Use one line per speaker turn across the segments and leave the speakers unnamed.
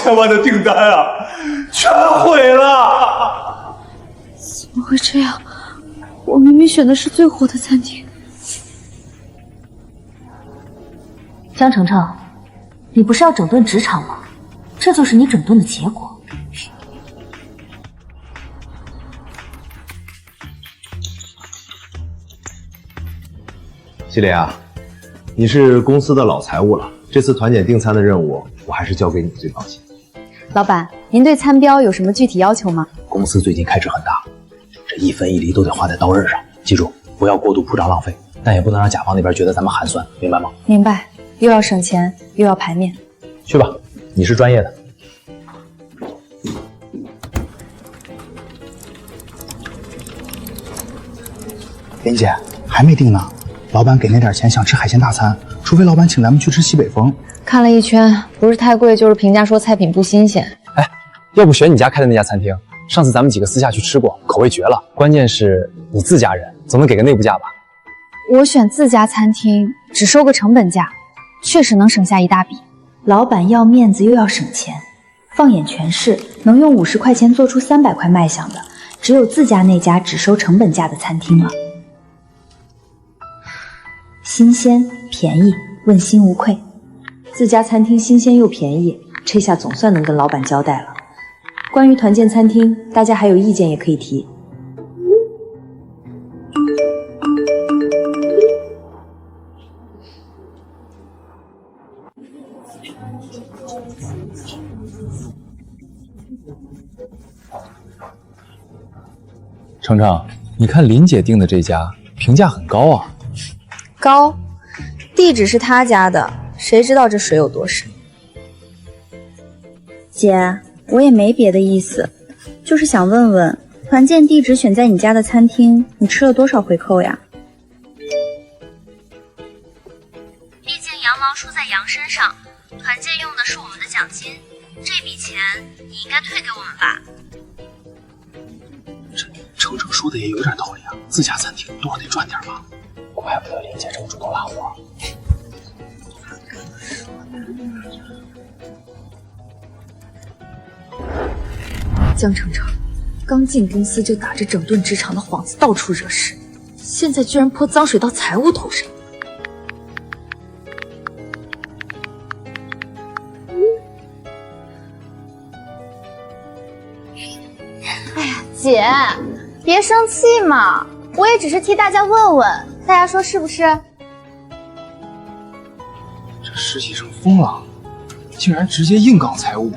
千万的订单啊，全毁了！
怎么会这样？我明明选的是最火的餐厅。
江程程，你不是要整顿职场吗？这就是你整顿的结果。
西林啊，你是公司的老财务了，这次团检订餐的任务，我还是交给你最放心。
老板，您对餐标有什么具体要求吗？
公司最近开支很大，这一分一厘都得花在刀刃上，记住不要过度铺张浪费，但也不能让甲方那边觉得咱们寒酸，明白吗？
明白，又要省钱又要排面。
去吧，你是专业的。
林姐还没定呢，老板给那点钱想吃海鲜大餐，除非老板请咱们去吃西北风。
看了一圈，不是太贵，就是评价说菜品不新鲜。
哎，要不选你家开的那家餐厅？上次咱们几个私下去吃过，口味绝了。关键是你自家人，总能给个内部价吧？
我选自家餐厅，只收个成本价，确实能省下一大笔。
老板要面子又要省钱，放眼全市，能用50块钱做出300块卖相的，只有自家那家只收成本价的餐厅了。新鲜便宜，问心无愧。自家餐厅新鲜又便宜，这下总算能跟老板交代了。关于团建餐厅，大家还有意见也可以提。
程程，你看林姐订的这家评价很高啊。
高，地址是他家的，谁知道这水有多深？
姐，我也没别的意思，就是想问问，团建地址选在你家的餐厅，你吃了多少回扣呀？
毕竟羊毛出在羊身上，团建用的是我们的奖金，这笔钱你应该退给我们吧。
程程说的也有点道理啊，自家餐厅多少得赚点吧。
怪不得林姐这么主动拉活。
江程程，刚进公司就打着整顿职场的幌子到处惹事，现在居然泼脏水到财务头上。
哎呀，姐，别生气嘛，我也只是替大家问问，大家说是不是？
这实习生疯了，竟然直接硬杠财务。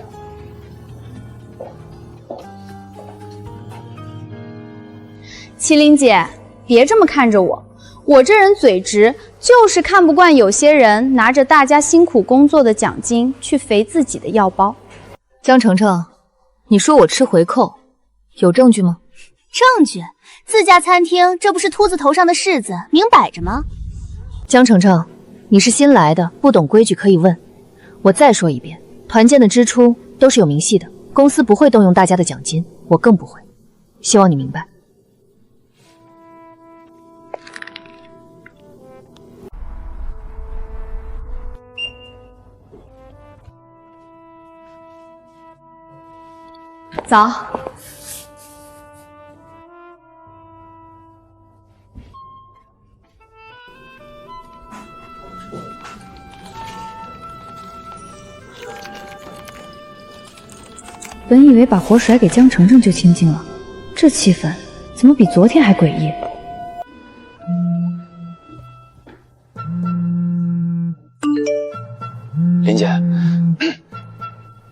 麒麟姐，别这么看着我，我这人嘴直，就是看不惯有些人拿着大家辛苦工作的奖金去肥自己的腰包。
江程程，你说我吃回扣，有证据吗？
证据？自家餐厅这不是秃子头上的虱子，明摆着吗？
江程程，你是新来的，不懂规矩可以问。我再说一遍，团建的支出都是有明细的，公司不会动用大家的奖金，我更不会。希望你明白。
早。
本以为把活甩给江程程就清静了，这气氛怎么比昨天还诡异？
林姐，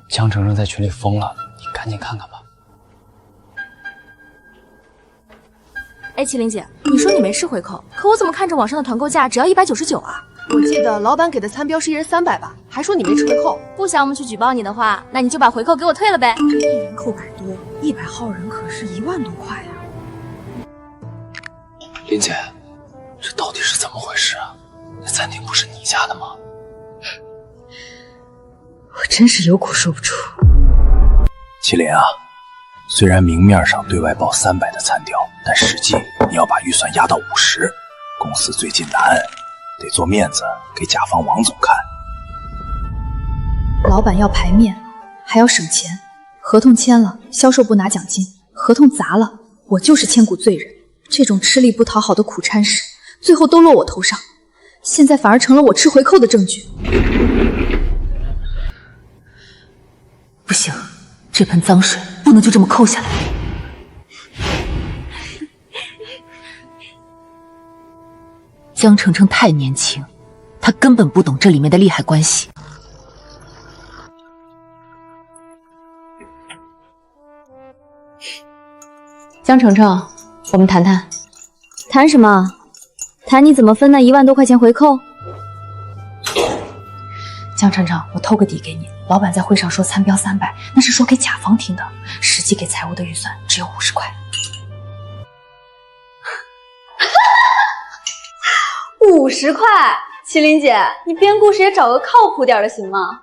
江程程在群里疯了，你赶紧看看吧。
哎，麒麟姐，你说你没吃回扣，可我怎么看着网上的团购价只要199啊？
我记得老板给的餐标是1人300吧，还说你没吃回扣。
不想我们去举报你的话，那你就把回扣给我退了呗。
人扣100多，100号人可是1万多块呀。
林姐，这到底是怎么回事啊？那餐厅不是你家的吗？
我真是有苦说不出。
麒麟啊，虽然明面上对外报300的餐条，但实际你要把预算压到50。公司最近难，得做面子给甲方王总看。
老板要排面，还要省钱。合同签了，销售部拿奖金；合同砸了，我就是千古罪人。这种吃力不讨好的苦差事，最后都落我头上，现在反而成了我吃回扣的证据。
不行，这盆脏水不能就这么扣下来。江澄澄太年轻，他根本不懂这里面的利害关系。
江澄澄，我们谈谈。谈什么？谈你怎么分那1万多块钱回扣？
江澄澄，我透个底给你，老板在会上说参标300，那是说给甲方听的，实际给财务的预算只有50块。
50块？麒麟姐，你编故事也找个靠谱点的行吗？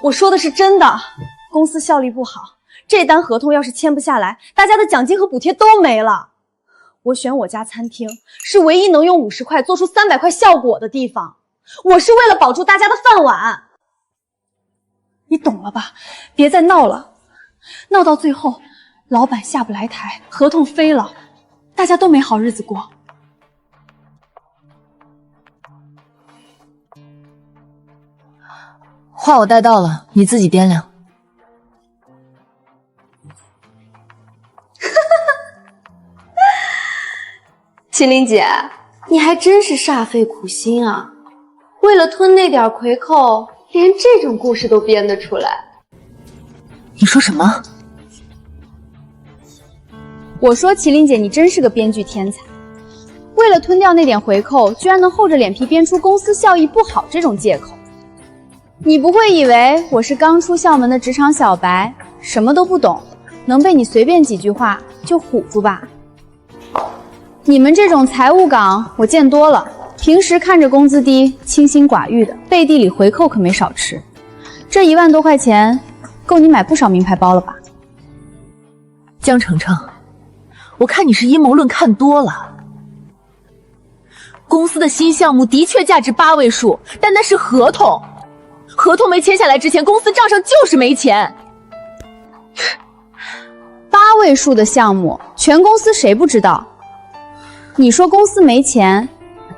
我说的是真的，公司效率不好，这单合同要是签不下来，大家的奖金和补贴都没了。我选我家餐厅是唯一能用50块做出300块效果的地方，我是为了保住大家的饭碗。你懂了吧？别再闹了，闹到最后老板下不来台，合同飞了，大家都没好日子过。
话我带到了，你自己掂量。
麒麟姐，你还真是煞费苦心啊！为了吞那点回扣，连这种故事都编得出来。
你说什么？
我说麒麟姐，你真是个编剧天才。为了吞掉那点回扣，居然能厚着脸皮编出公司效益不好这种借口。你不会以为我是刚出校门的职场小白，什么都不懂，能被你随便几句话就唬住吧？你们这种财务岗我见多了，平时看着工资低，清心寡欲的，背地里回扣可没少吃。这1万多块钱，够你买不少名牌包了吧？
江澄澄，我看你是阴谋论看多了。公司的新项目的确价值8位数，但那是合同。合同没签下来之前，公司账上就是没钱。
8位数的项目，全公司谁不知道？你说公司没钱，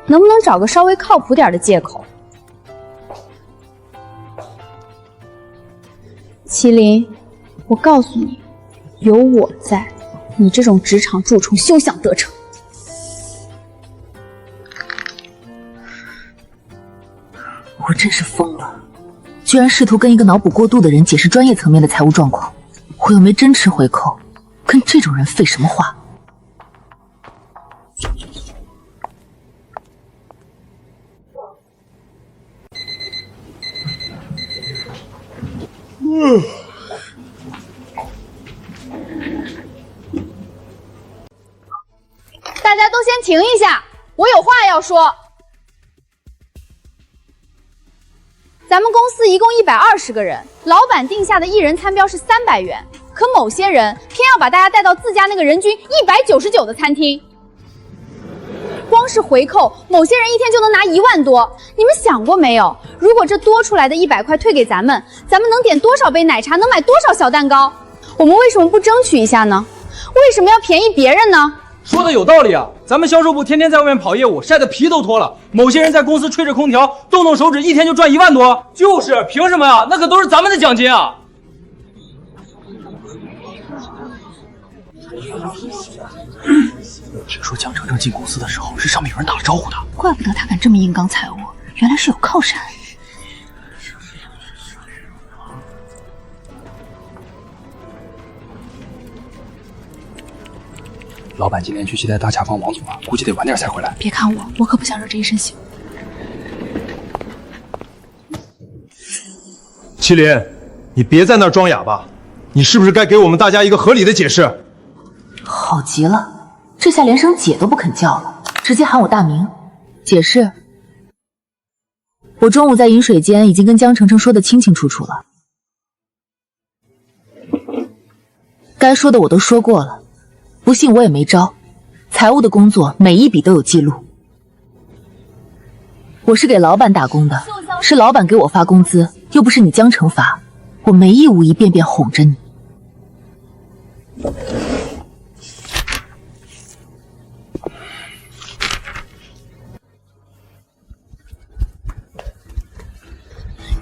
能不能找个稍微靠谱点的借口？麒麟，我告诉你，有我在，你这种职场蛀虫休想得逞。
我真是疯了，居然试图跟一个脑补过度的人解释专业层面的财务状况，我又没真吃回扣，跟这种人废什么话？
大家都先停一下，我有话要说。咱们公司一共120个人，老板定下的1人餐标是300元，可某些人偏要把大家带到自家那个人均199的餐厅。光是回扣，某些人一天就能拿1万多。你们想过没有？如果这多出来的100块退给咱们能点多少杯奶茶，能买多少小蛋糕？我们为什么不争取一下呢？为什么要便宜别人呢？
说的有道理啊！咱们销售部天天在外面跑业务，晒得皮都脱了。某些人在公司吹着空调，动动手指，一天就赚1万多。就是凭什么呀？那可都是咱们的奖金啊！
听说江澄澄进公司的时候是上面有人打了招呼的，
怪不得他敢这么硬刚财务，原来是有靠山。
老板今天去接待大甲方王总了，估计得晚点才回来。
别看我，我可不想惹这一身腥。
麒麟，你别在那儿装哑巴，你是不是该给我们大家一个合理的解释？
好极了，这下连声姐都不肯叫了，直接喊我大名。解释？我中午在饮水间已经跟江澄澄说得清清楚楚了，该说的我都说过了。不信我也没招，财务的工作每一笔都有记录。我是给老板打工的，是老板给我发工资，又不是你江澄发，我没义务一遍遍哄着你。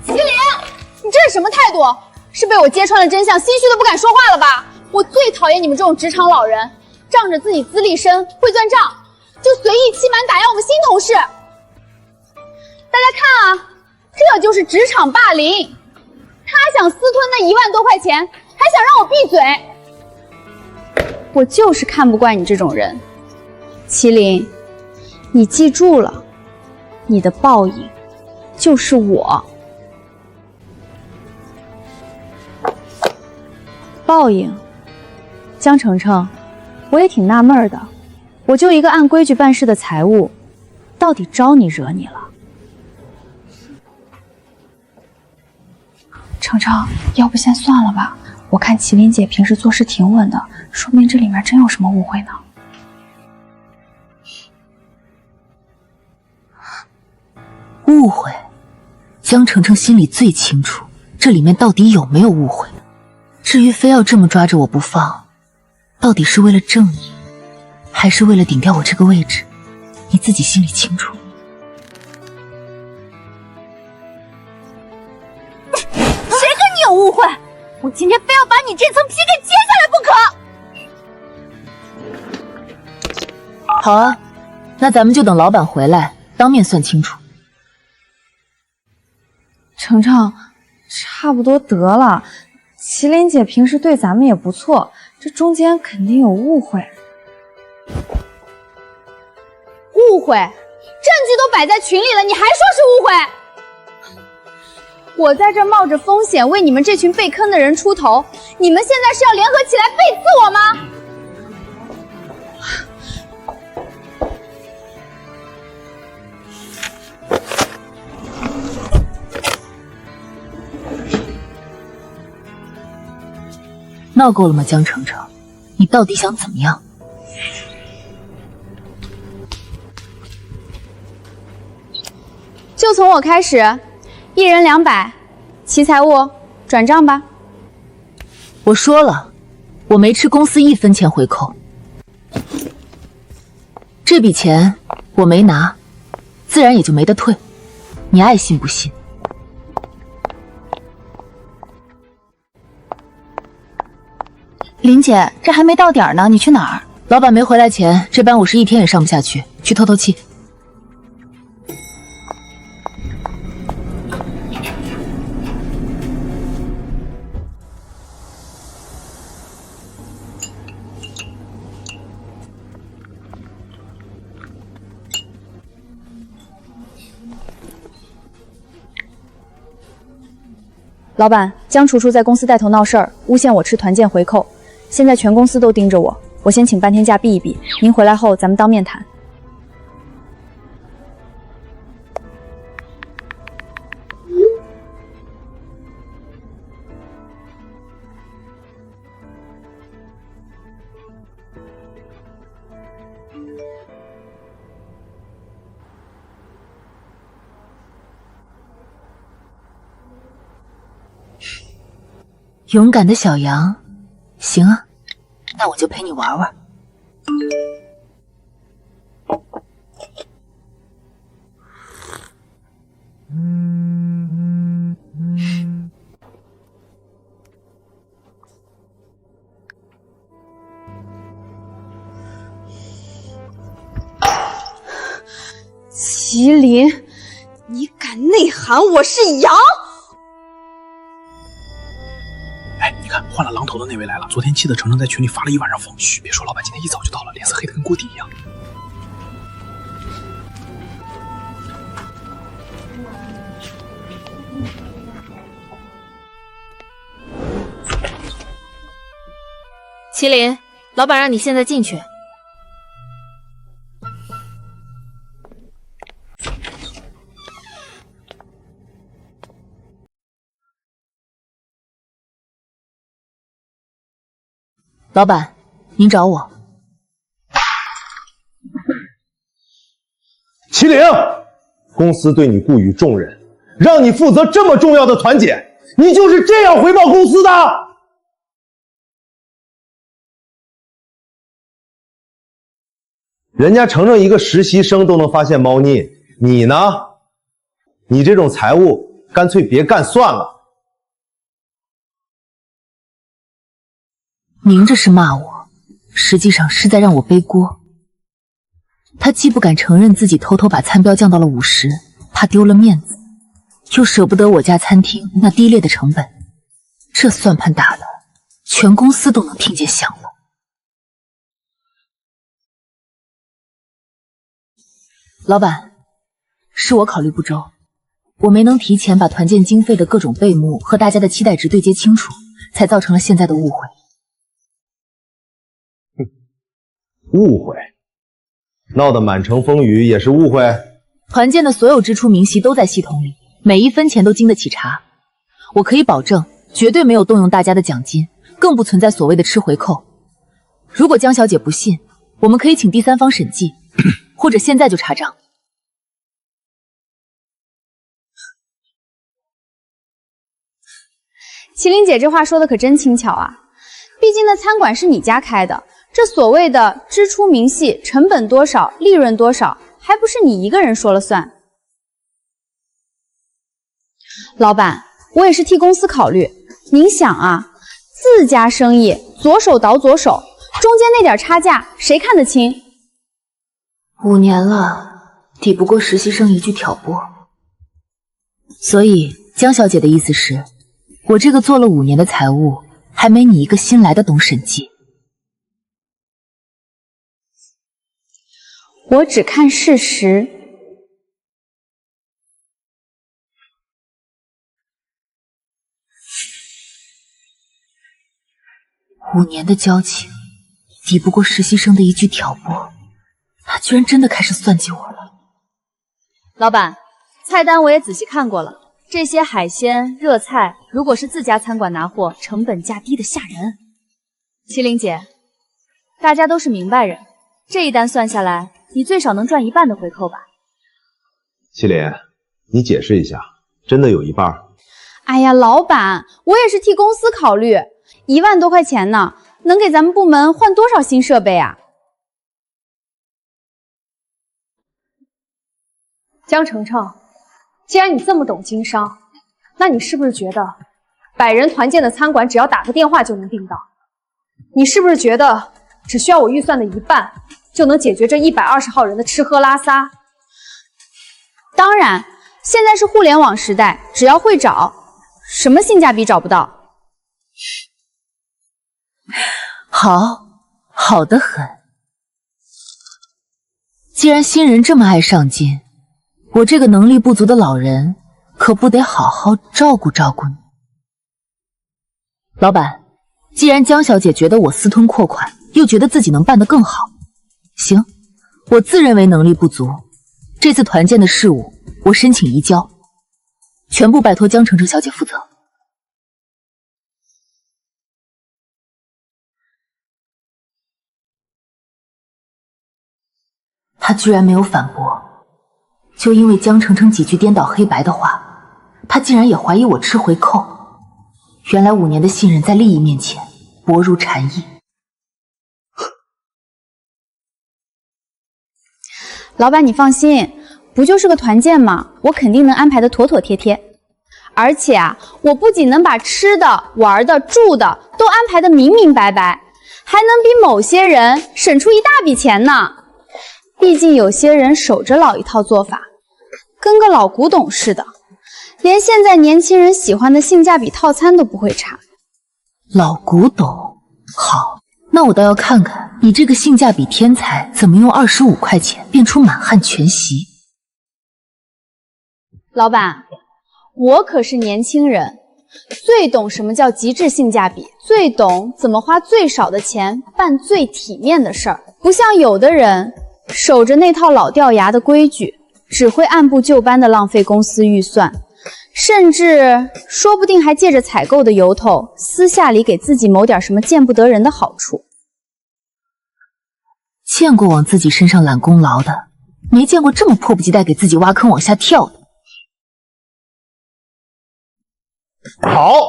麒麟，你这是什么态度？是被我揭穿了真相，心虚的不敢说话了吧？我最讨厌你们这种职场老人，仗着自己资历深、会算账，就随意欺瞒打压我们新同事。大家看啊，这就是职场霸凌。他想私吞那1万多块钱，还想让我闭嘴。我就是看不惯你这种人。麒麟，你记住了，你的报应就是我。报应？江澄澄，我也挺纳闷的，我就一个按规矩办事的财务，到底招你惹你了？程程，要不先算了吧，我看麒麟姐平时做事挺稳的，说不定这里面真有什么误会呢。
误会？江澄澄心里最清楚，这里面到底有没有误会。至于非要这么抓着我不放，到底是为了正义，还是为了顶掉我这个位置，你自己心里清楚。
谁跟你有误会？我今天非要把你这层皮给揭下来不可！
好啊，那咱们就等老板回来，当面算清楚。
程程，差不多得了。麒麟姐平时对咱们也不错，这中间肯定有误会。误会？证据都摆在群里了，你还说是误会？我在这冒着风险为你们这群被坑的人出头，你们现在是要联合起来背刺我吗？
闹够了吗，江澄澄？你到底想怎么样？
就从我开始，1人200，齐财务转账吧。
我说了，我没吃公司1分钱回扣，这笔钱我没拿，自然也就没得退。你爱信不信。
林姐，这还没到点呢，你去哪儿？
老板没回来前，这班我是一天也上不下去，去透透气。
老板，江楚楚在公司带头闹事儿，诬陷我吃团建回扣，现在全公司都盯着我，我先请半天假避一避，您回来后咱们当面谈。
勇敢的小羊，行啊，那我就陪你玩玩。
麒麟，你敢内涵我是羊？
哎，你看，换了狼头的那位来了。昨天气得程程在群里发了一晚上疯。嘘，别说，老板今天一早就到了，脸色黑得跟锅底一样。
麒麟，老板让你现在进去。
老板，您找我。
麒麟，公司对你雇予重任，让你负责这么重要的团检，你就是这样回报公司的？人家程程一个实习生都能发现猫腻，你呢？你这种财务干脆别干算了。
明着是骂我，实际上是在让我背锅。他既不敢承认自己偷偷把餐标降到了50，怕丢了面子，又舍不得我家餐厅那低劣的成本，这算盘打的，全公司都能听见响了。老板，是我考虑不周，我没能提前把团建经费的各种备目和大家的期待值对接清楚，才造成了现在的误会。
误会？闹得满城风雨也是误会？
团建的所有支出明细都在系统里，每一分钱都经得起查。我可以保证，绝对没有动用大家的奖金，更不存在所谓的吃回扣。如果江小姐不信，我们可以请第三方审计，或者现在就查账。
麒麟姐这话说的可真轻巧啊！毕竟那餐馆是你家开的，这所谓的支出明细、成本多少、利润多少，还不是你一个人说了算？老板，我也是替公司考虑。您想啊，自家生意左手倒左手，中间那点差价谁看得清
？5年了，抵不过实习生一句挑拨。所以江小姐的意思是，我这个做了5年的财务，还没你一个新来的懂审计。
我只看事实。
5年的交情，抵不过实习生的一句挑拨。他居然真的开始算计我了。
老板，菜单我也仔细看过了，这些海鲜、热菜，如果是自家餐馆拿货，成本价低得吓人。麒麟姐，大家都是明白人，这一单算下来，你最少能赚1半的回扣吧？
麒麟，你解释一下，真的有1半？
哎呀，老板，我也是替公司考虑，1万多块钱呢，能给咱们部门换多少新设备啊？
江程程，既然你这么懂经商，那你是不是觉得100人团建的餐馆只要打个电话就能订到？你是不是觉得只需要我预算的1半就能解决这120号人的吃喝拉撒？
当然，现在是互联网时代，只要会找，什么性价比找不到？
好得很。既然新人这么爱上进，我这个能力不足的老人可不得好好照顾照顾你。老板，既然江小姐觉得我私吞阔款，又觉得自己能办得更好，行，我自认为能力不足，这次团建的事务我申请移交，全部拜托江程程小姐负责。他居然没有反驳，就因为江程程几句颠倒黑白的话，他竟然也怀疑我吃回扣。原来5年的信任在利益面前薄如蝉翼。
老板，你放心，不就是个团建吗？我肯定能安排的妥妥帖帖。而且啊，我不仅能把吃的、玩的、住的都安排的明明白白，还能比某些人省出一大笔钱呢。毕竟有些人守着老一套做法，跟个老古董似的，连现在年轻人喜欢的性价比套餐都不会查。
老古董，好，那我倒要看看你这个性价比天才怎么用25块钱变出满汉全席。
老板，我可是年轻人，最懂什么叫极致性价比，最懂怎么花最少的钱办最体面的事儿，不像有的人守着那套老掉牙的规矩，只会按部就班的浪费公司预算，甚至说不定还借着采购的由头，私下里给自己谋点什么见不得人的好处。
见过往自己身上揽功劳的，没见过这么迫不及待给自己挖坑往下跳的。
好，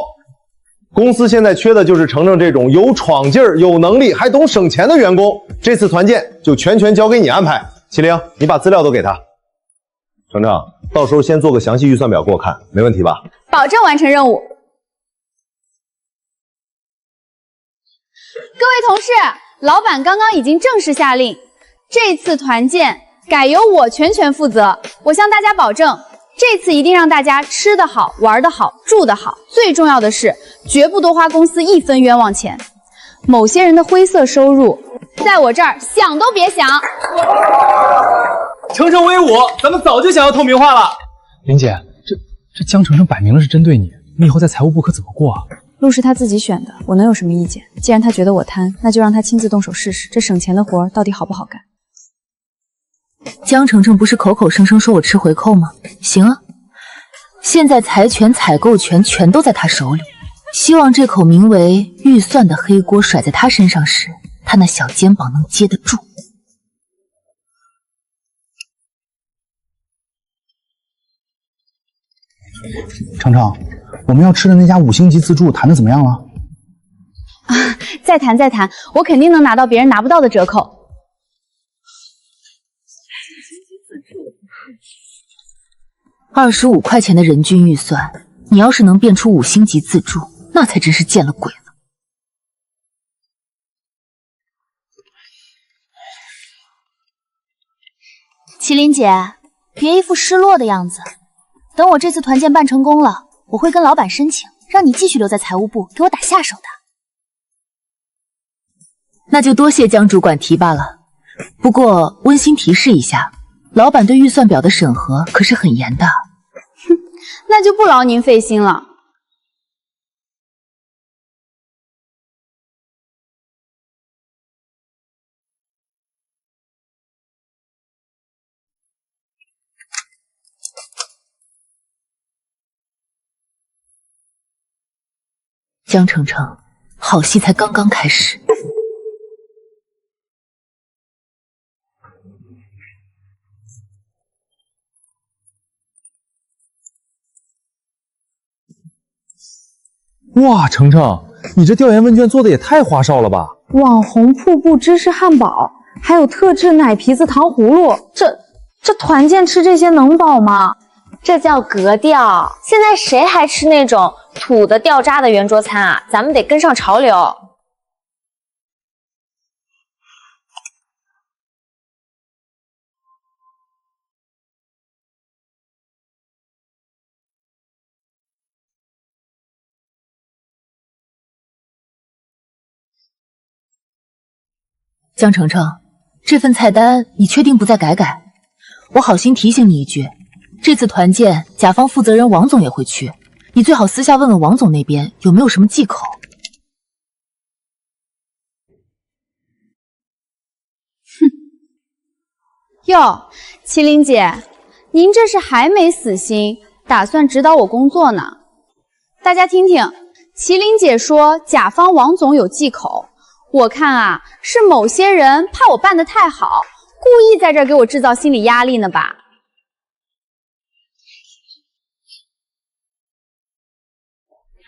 公司现在缺的就是程程这种有闯劲儿、有能力还懂省钱的员工。这次团建就全权交给你安排。麒麟，你把资料都给他。程程，到时候先做个详细预算表给我看，没问题吧？
保证完成任务。各位同事，老板刚刚已经正式下令，这次团建改由我全权负责。我向大家保证，这次一定让大家吃得好、玩得好、住得好，最重要的是，绝不多花公司一分冤枉钱。某些人的灰色收入，在我这儿想都别想。
程程为伍，咱们早就想要透明化了。
林姐，这江程程摆明了是针对你，你以后在财务部可怎么过啊？
路是他自己选的，我能有什么意见？既然他觉得我贪，那就让他亲自动手试试，这省钱的活到底好不好干？
江程程不是口口声声说我吃回扣吗？行啊，现在财权、采购权全都在他手里，希望这口名为预算的黑锅甩在他身上时，他那小肩膀能接得住。
程程，我们要吃的那家5星级自助谈的怎么样了？
啊，再谈，我肯定能拿到别人拿不到的折扣。
25块钱的人均预算，你要是能变出5星级自助，那才真是见了鬼了。
麒麟姐，别一副失落的样子。等我这次团建办成功了，我会跟老板申请，让你继续留在财务部给我打下手的。
那就多谢江主管提拔了。不过温馨提示一下，老板对预算表的审核可是很严的。
哼，那就不劳您费心了。
江程程，好戏才刚刚开始。
哇，程程，你这调研问卷做的也太花哨了吧！
网红瀑布芝士汉堡，还有特制奶皮子糖葫芦，这团建吃这些能饱吗？
这叫格调。现在谁还吃那种土的掉渣的圆桌餐啊？咱们得跟上潮流。
江程程，这份菜单你确定不再改？我好心提醒你一句，这次团建甲方负责人王总也会去，你最好私下问问王总那边有没有什么忌口。
哼，哟，麒麟姐，您这是还没死心，打算指导我工作呢？大家听听，麒麟姐说甲方王总有忌口，我看啊，是某些人怕我办得太好，故意在这儿给我制造心理压力呢吧？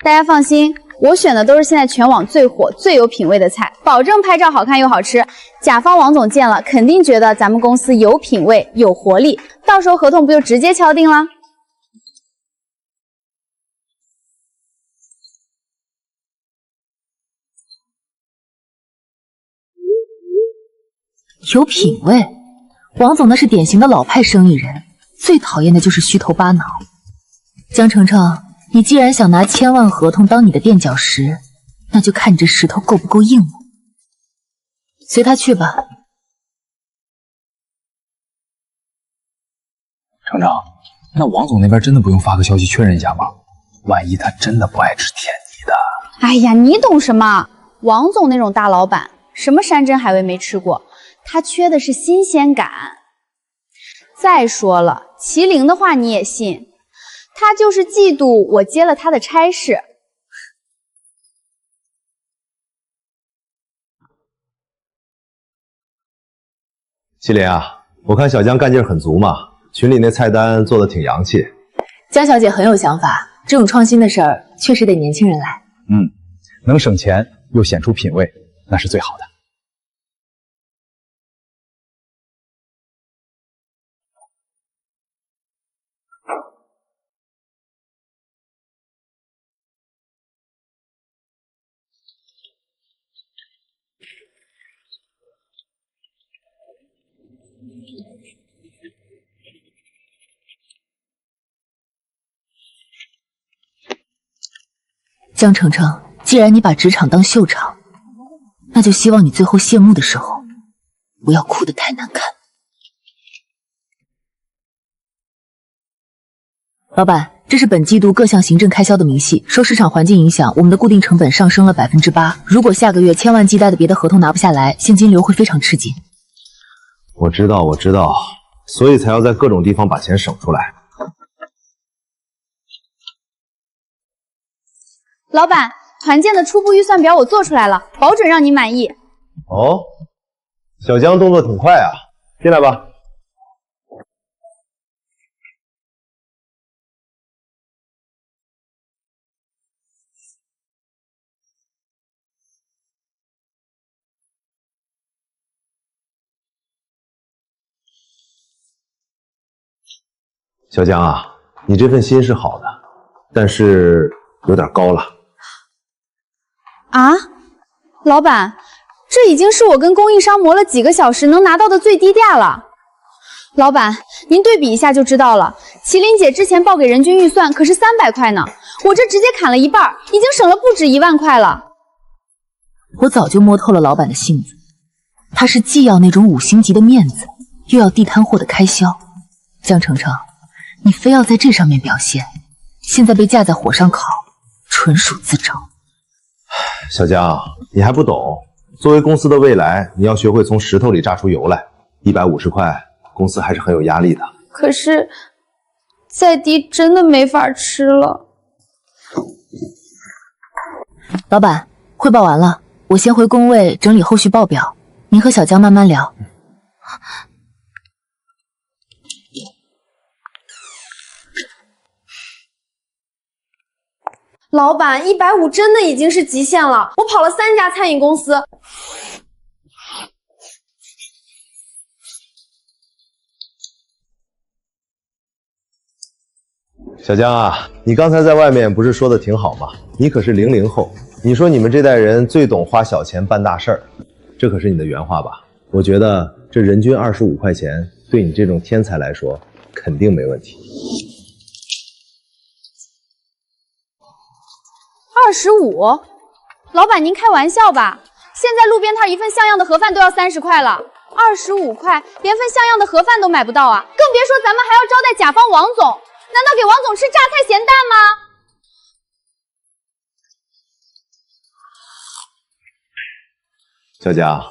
大家放心，我选的都是现在全网最火、最有品位的菜，保证拍照好看又好吃。甲方王总见了，肯定觉得咱们公司有品位、有活力，到时候合同不就直接敲定了？
有品位，王总那是典型的老派生意人，最讨厌的就是虚头巴脑。江程程，你既然想拿1000万合同当你的垫脚石，那就看你这石头够不够硬了。随他去吧。
程程，那王总那边真的不用发个消息确认一下吗？万一他真的不爱吃甜腻的。
哎呀，你懂什么？王总那种大老板，什么山珍海味没吃过，他缺的是新鲜感。再说了，麒麟的话你也信？他就是嫉妒我接了他的差事。
麒麟啊，我看小江干劲很足嘛，群里那菜单做的挺洋气。
江小姐很有想法，这种创新的事儿确实得年轻人来。
能省钱又显出品味，那是最好的。
江澄澄，既然你把职场当秀场，那就希望你最后谢幕的时候，不要哭得太难看。老板，这是本季度各项行政开销的明细，受市场环境影响，我们的固定成本上升了8%。如果下个月千万计贷的别的合同拿不下来，现金流会非常吃紧。
我知道，所以才要在各种地方把钱省出来。
老板，团建的初步预算表我做出来了，保准让你满意。
哦，小江动作挺快啊，进来吧。小江啊，你这份心是好的，但是有点高了。
啊，老板，这已经是我跟供应商磨了几个小时能拿到的最低价了。老板，您对比一下就知道了。麒麟姐之前报给人均预算可是300块呢，我这直接砍了一半，已经省了不止1万块了。
我早就摸透了老板的性子，他是既要那种5星级的面子，又要地摊货的开销。江澄澄，你非要在这上面表现，现在被架在火上烤，纯属自找。
小江，你还不懂，作为公司的未来，你要学会从石头里榨出油来。150块，公司还是很有压力的。
可是，再低真的没法吃了。
老板，汇报完了，我先回工位整理后续报表，您和小江慢慢聊。
老板，150真的已经是极限了，我跑了3家餐饮公司。
小江啊，你刚才在外面不是说的挺好吗？你可是00后，你说你们这代人最懂花小钱办大事儿，这可是你的原话吧？我觉得这人均25块钱，对你这种天才来说，肯定没问题。
25？老板您开玩笑吧？现在路边摊一份像样的盒饭都要30块了，25块连份像样的盒饭都买不到啊！更别说咱们还要招待甲方王总，难道给王总吃榨菜咸蛋吗？
小江，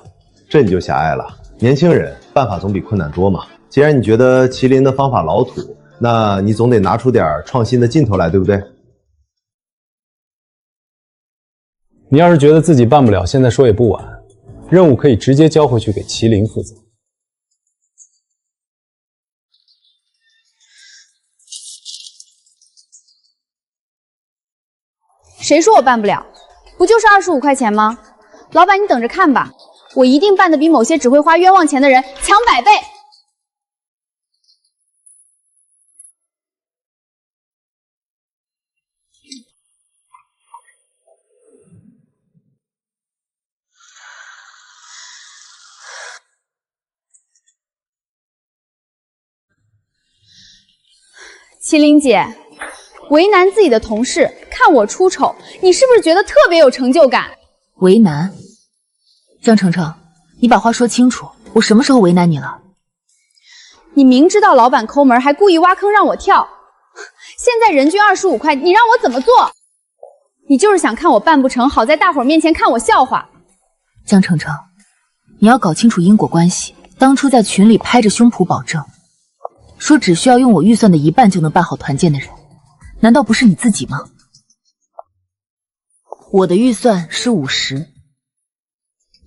这你就狭隘了。年轻人办法总比困难多嘛。既然你觉得麒麟的方法老土，那你总得拿出点创新的劲头来，对不对？
你要是觉得自己办不了，现在说也不晚，任务可以直接交回去给麒麟负责。
谁说我办不了？不就是25块钱吗？老板，你等着看吧，我一定办得比某些只会花冤枉钱的人强100倍。麒麟姐，为难自己的同事，看我出丑，你是不是觉得特别有成就感？
为难？江澄澄，你把话说清楚，我什么时候为难你了？
你明知道老板抠门，还故意挖坑让我跳。现在人均25块，你让我怎么做？你就是想看我办不成，好在大伙儿面前看我笑话。
江澄澄，你要搞清楚因果关系。当初在群里拍着胸脯保证，说只需要用我预算的1半就能办好团建的人，难道不是你自己吗？我的预算是50，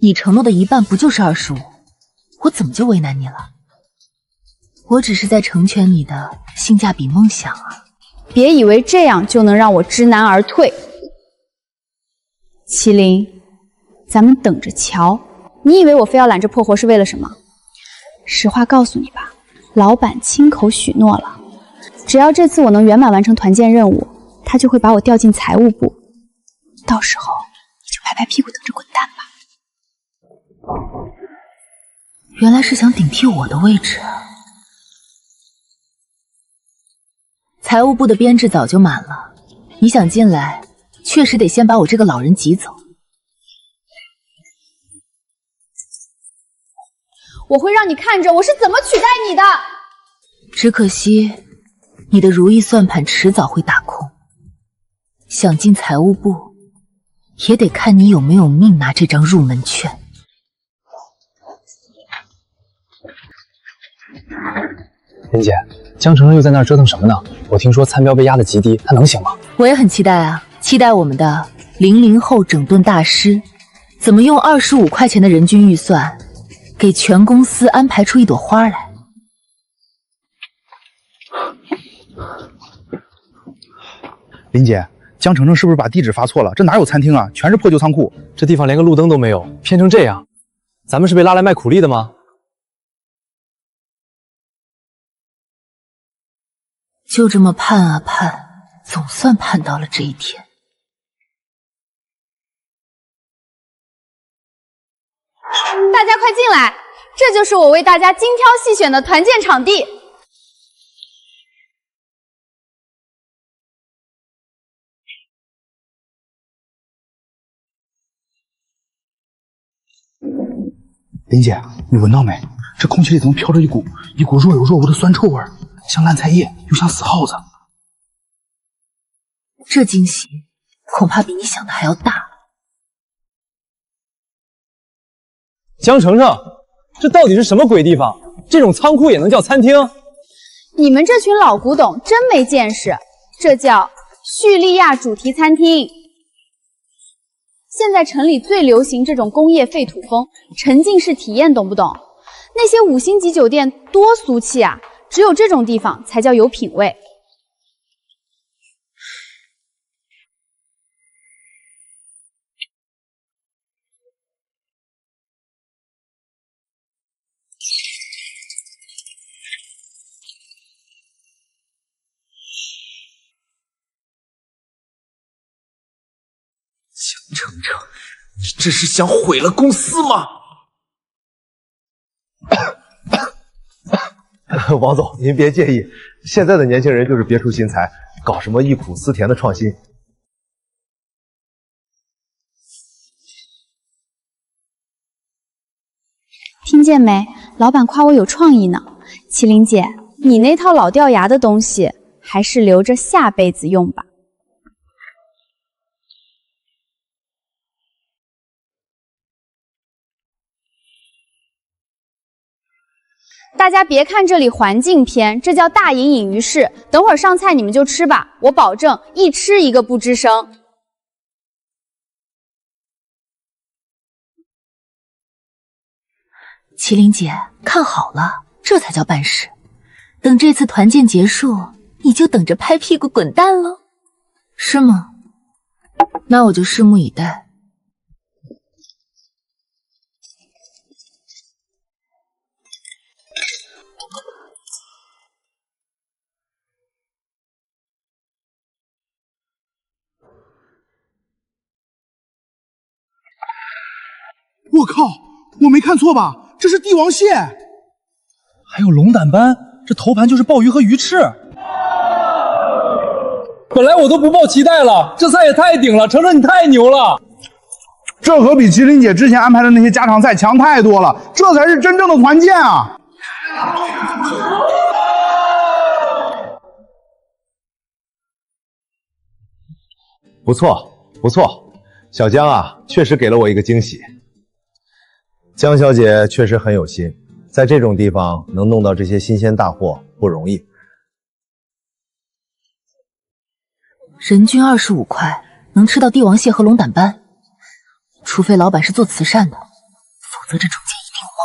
你承诺的1半不就是25？我怎么就为难你了？我只是在成全你的性价比梦想啊。
别以为这样就能让我知难而退。麒麟，咱们等着瞧。你以为我非要揽这破活是为了什么？实话告诉你吧，老板亲口许诺了，只要这次我能圆满完成团建任务，他就会把我调进财务部。到时候你就拍拍屁股等着滚蛋吧。
原来是想顶替我的位置啊！财务部的编制早就满了，你想进来，确实得先把我这个老人挤走。
我会让你看着我是怎么取代你的。
只可惜，你的如意算盘迟早会打空。想进财务部，也得看你有没有命拿这张入门券。
林姐，江澄澄又在那儿折腾什么呢？我听说参标被压得极低，他能行吗？
我也很期待啊，期待我们的00后整顿大师怎么用25块钱的人均预算，给全公司安排出一朵花来。
林姐，江澄澄是不是把地址发错了？这哪有餐厅啊，全是破旧仓库。
这地方连个路灯都没有，偏成这样，咱们是被拉来卖苦力的吗？
就这么盼啊盼，总算盼到了这一天。
大家快进来，这就是我为大家精挑细选的团建场地。
林姐，你闻到没？这空气里怎么飘着一股若有若无的酸臭味儿，像烂菜叶，又像死耗子。
这惊喜恐怕比你想的还要大。
江澄澄，这到底是什么鬼地方？这种仓库也能叫餐厅？
你们这群老古董真没见识，这叫叙利亚主题餐厅。现在城里最流行这种工业废土风，沉浸式体验，懂不懂？那些5星级酒店多俗气啊，只有这种地方才叫有品位。
江澄澄，你这是想毁了公司吗？
王总，您别介意，现在的年轻人就是别出心裁，搞什么忆苦思甜的创新。
听见没？老板夸我有创意呢。麒麟姐，你那套老掉牙的东西，还是留着下辈子用吧。大家别看这里环境偏，这叫大隐隐于市。等会儿上菜你们就吃吧，我保证一吃一个不吱声。
麒麟姐，看好了，这才叫办事。等这次团建结束，你就等着拍屁股滚蛋喽，是吗？那我就拭目以待。
我靠，我没看错吧？这是帝王蟹，
还有龙胆斑，这头盘就是鲍鱼和鱼翅。本来我都不抱期待了，这菜也太顶了，程程你太牛了。
这可比麒麟姐之前安排的那些家常菜强太多了，这才是真正的团建啊！
不错，不错，小江啊，确实给了我一个惊喜。江小姐确实很有心，在这种地方能弄到这些新鲜大货不容易。
人均25块，能吃到帝王蟹和龙胆斑，除非老板是做慈善的，否则这中间一定有猫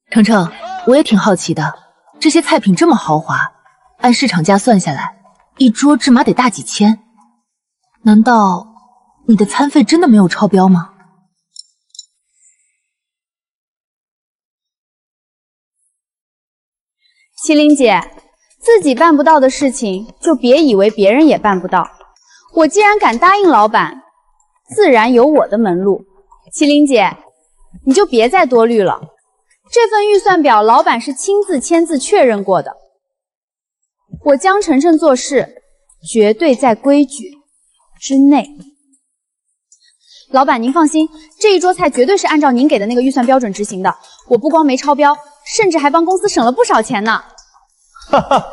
腻。程程，我也挺好奇的，这些菜品这么豪华，按市场价算下来，一桌至码得大几千。难道你的餐费真的没有超标吗？
麒麟姐，自己办不到的事情，就别以为别人也办不到。我既然敢答应老板，自然有我的门路。麒麟姐，你就别再多虑了。这份预算表，老板是亲自签字确认过的。我江晨晨做事绝对在规矩之内。老板，您放心，这一桌菜绝对是按照您给的那个预算标准执行的。我不光没超标，甚至还帮公司省了不少钱呢。
哈哈，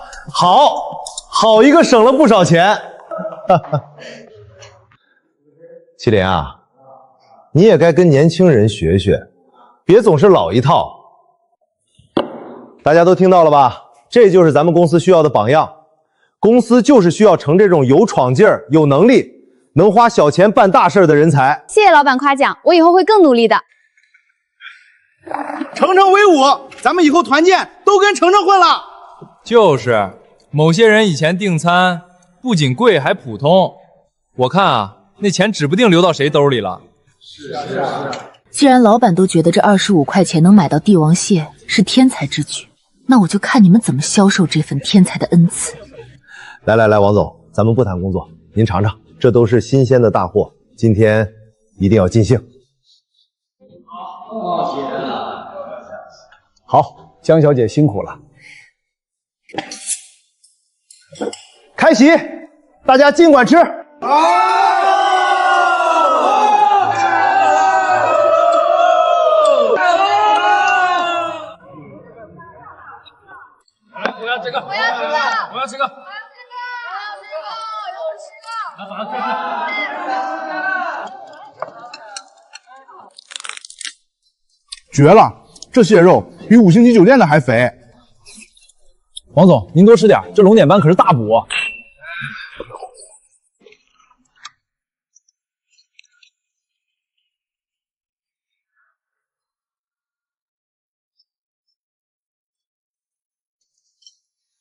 好一个省了不少钱。哈哈，麒麟啊，你也该跟年轻人学学，别总是老一套。大家都听到了吧？这就是咱们公司需要的榜样。公司就是需要成这种有闯劲儿、有能力、能花小钱办大事的人才。
谢谢老板夸奖，我以后会更努力的。
程程威武，咱们以后团建都跟程程混了。就是，某些人以前订餐不仅贵还普通，我看啊，那钱指不定流到谁兜里了。是啊。
既然老板都觉得这25块钱能买到帝王蟹是天才之举，那我就看你们怎么销售这份天才的恩赐。
来，王总，咱们不谈工作，您尝尝，这都是新鲜的大货，今天一定要尽兴。
好，江小姐辛苦了。
开席，大家尽管吃。
我要这个，我要这个，我要这个。
绝了，这蟹肉比5星级酒店的还肥。
王总，您多吃点，这龙点斑可是大补。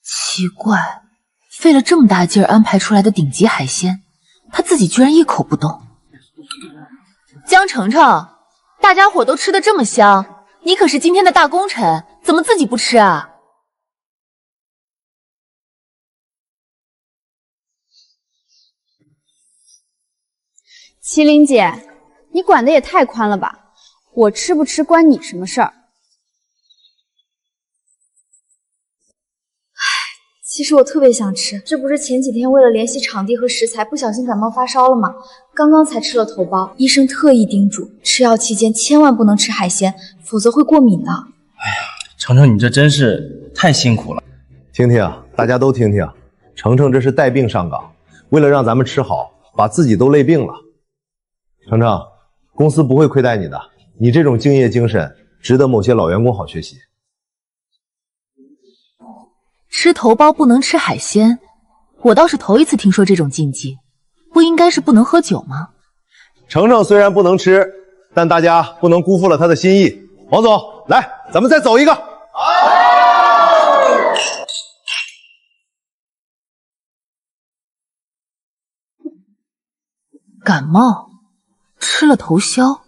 奇怪，费了这么大劲儿安排出来的顶级海鲜，他自己居然一口不动。江程程，大家伙都吃得这么香，你可是今天的大功臣，怎么自己不吃啊？
麒麟姐，你管的也太宽了吧！我吃不吃关你什么事儿？
其实我特别想吃，这不是前几天为了联系场地和食材，不小心感冒发烧了吗？刚刚才吃了头孢，医生特意叮嘱，吃药期间千万不能吃海鲜，否则会过敏的。
哎呀，程程，你这真是太辛苦了。
听听，大家都听听，程程这是带病上岗，为了让咱们吃好，把自己都累病了。程程，公司不会亏待你的，你这种敬业精神，值得某些老员工好学习。
吃头孢不能吃海鲜，我倒是头一次听说这种禁忌，不应该是不能喝酒吗？
程程虽然不能吃，但大家不能辜负了他的心意。王总，来，咱们再走一个。
感冒，吃了头孢，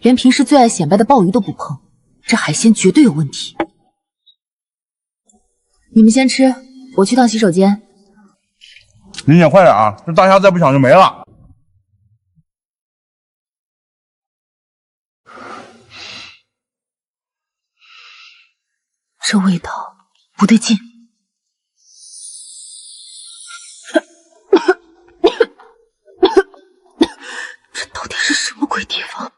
连平时最爱显摆的鲍鱼都不碰，这海鲜绝对有问题。你们先吃，我去趟洗手间。
林姐，快点啊，这大虾再不抢就没了。
这味道不对劲。这到底是什么鬼地方？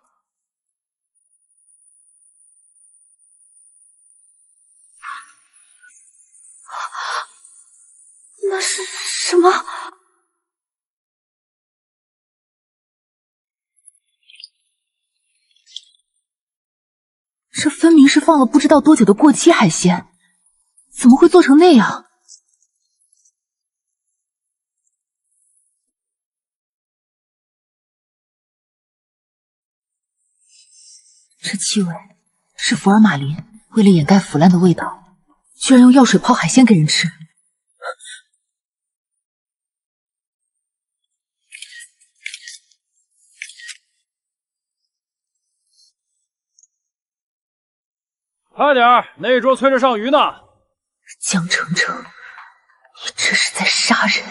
那是什么？这分明是放了不知道多久的过期海鲜，怎么会做成那样？这气味是福尔马林，为了掩盖腐烂的味道，居然用药水泡海鲜给人吃。
快点儿，那桌催着上鱼呢。
江澄澄，你这是在杀人！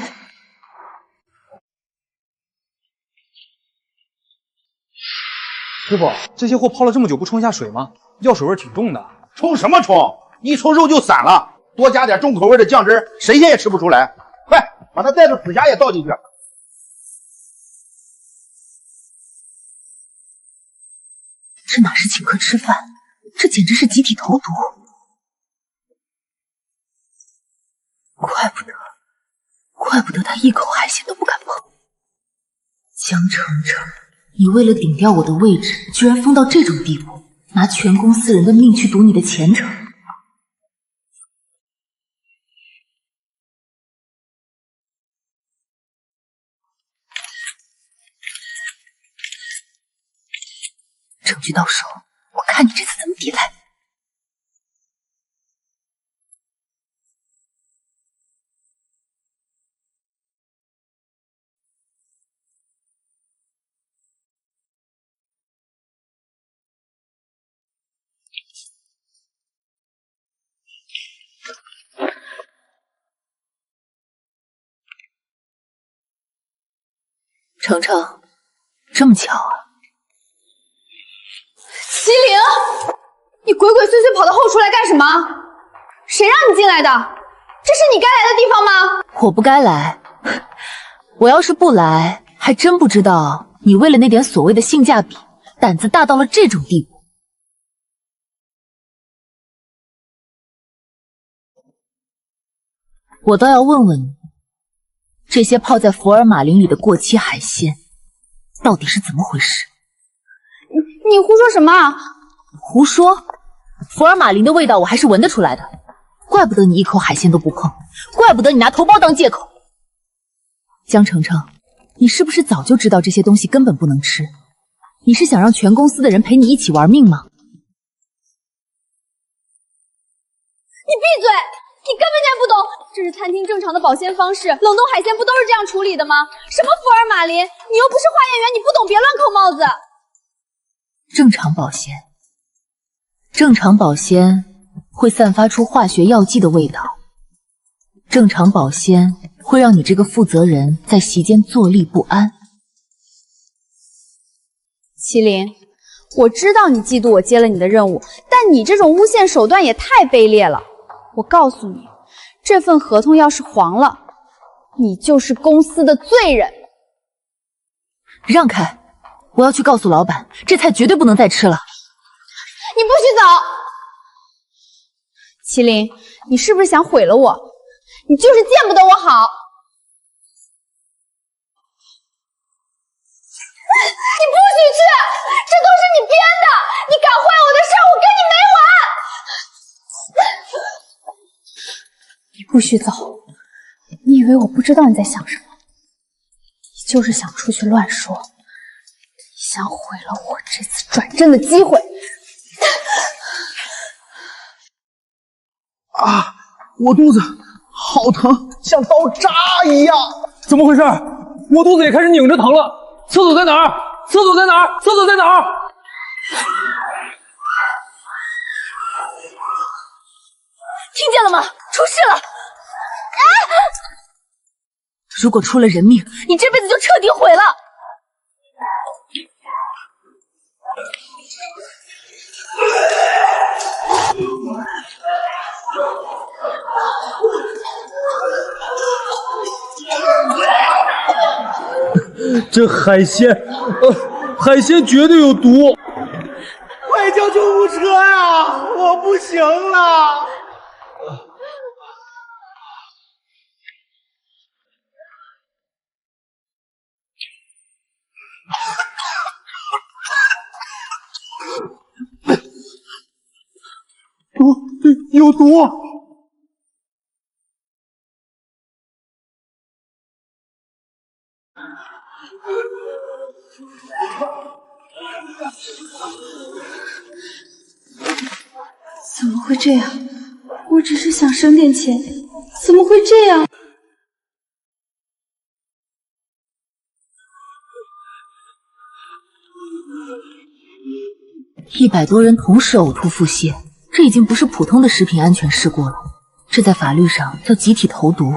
师傅，这些货泡了这么久，不冲一下水吗？药水味挺重的。
冲什么冲？一冲肉就散了。多加点重口味的酱汁，神仙也吃不出来。快，把它带着紫霞也倒进去。
这哪是请客吃饭，这简直是集体投毒！怪不得他一口海鲜都不敢碰。江澄澄，你为了顶掉我的位置，居然疯到这种地步，拿全公司人的命去赌你的前程。证据到手，我看你这次怎么抵赖！程程，这么巧啊！
麒麟，你鬼鬼祟祟跑到后厨来干什么？谁让你进来的？这是你该来的地方吗？
我不该来，我要是不来，还真不知道你为了那点所谓的性价比，胆子大到了这种地步。我倒要问问你，这些泡在福尔马林里的过期海鲜，到底是怎么回事？
你胡说什么？
胡说！福尔马林的味道我还是闻得出来的，怪不得你一口海鲜都不碰，怪不得你拿头孢当借口。江澄澄，你是不是早就知道这些东西根本不能吃？你是想让全公司的人陪你一起玩命吗？
你闭嘴！你根本就不懂，这是餐厅正常的保鲜方式，冷冻海鲜不都是这样处理的吗？什么福尔马林，你又不是化验员，你不懂别乱扣帽子。
正常保鲜，正常保鲜会散发出化学药剂的味道，正常保鲜会让你这个负责人在席间坐立不安。
麒麟，我知道你嫉妒我接了你的任务，但你这种诬陷手段也太卑劣了。我告诉你，这份合同要是黄了，你就是公司的罪人。
让开！我要去告诉老板，这菜绝对不能再吃了。
你不许走！麒麟，你是不是想毁了我？你就是见不得我好。你不许去！这都是你编的！你敢坏我的事，我跟你没完！你不许走！你以为我不知道你在想什么？你就是想出去乱说。想毁了我这次转正的机会！
啊，我肚子好疼，像刀扎一样。
怎么回事？我肚子也开始拧着疼了。厕所在哪儿？厕所在哪儿？厕所在哪儿？
听见了吗？出事了！如果出了人命，你这辈子就彻底毁了。
这海鲜，海鲜绝对有毒！
快叫救护车呀！我不行了！
有毒！
怎么
会这样？我只是想省点钱，怎么会这样
？100多人同时呕吐腹泻，这已经不是普通的食品安全事故了，这在法律上叫集体投毒。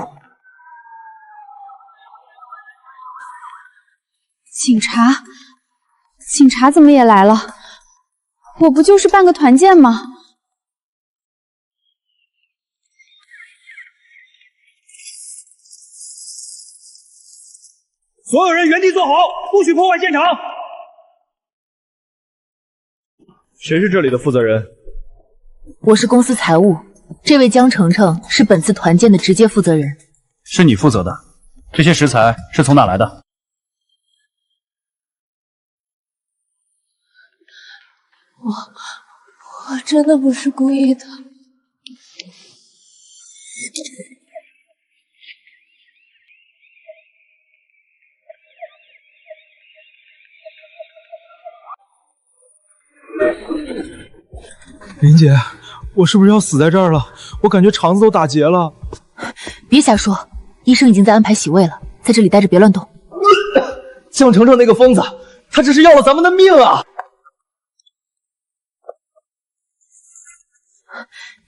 警察怎么也来了？我不就是办个团建吗？
所有人原地坐好，不许破坏现场。
谁是这里的负责人？
我是公司财务，这位江程程是本次团建的直接负责人。
是你负责的，这些食材是从哪来的？
我真的不是故意的。
林姐，我是不是要死在这儿了？我感觉肠子都打结了。
别瞎说，医生已经在安排洗胃了，在这里待着别乱动。
江程程那个疯子，他这是要了咱们的命啊！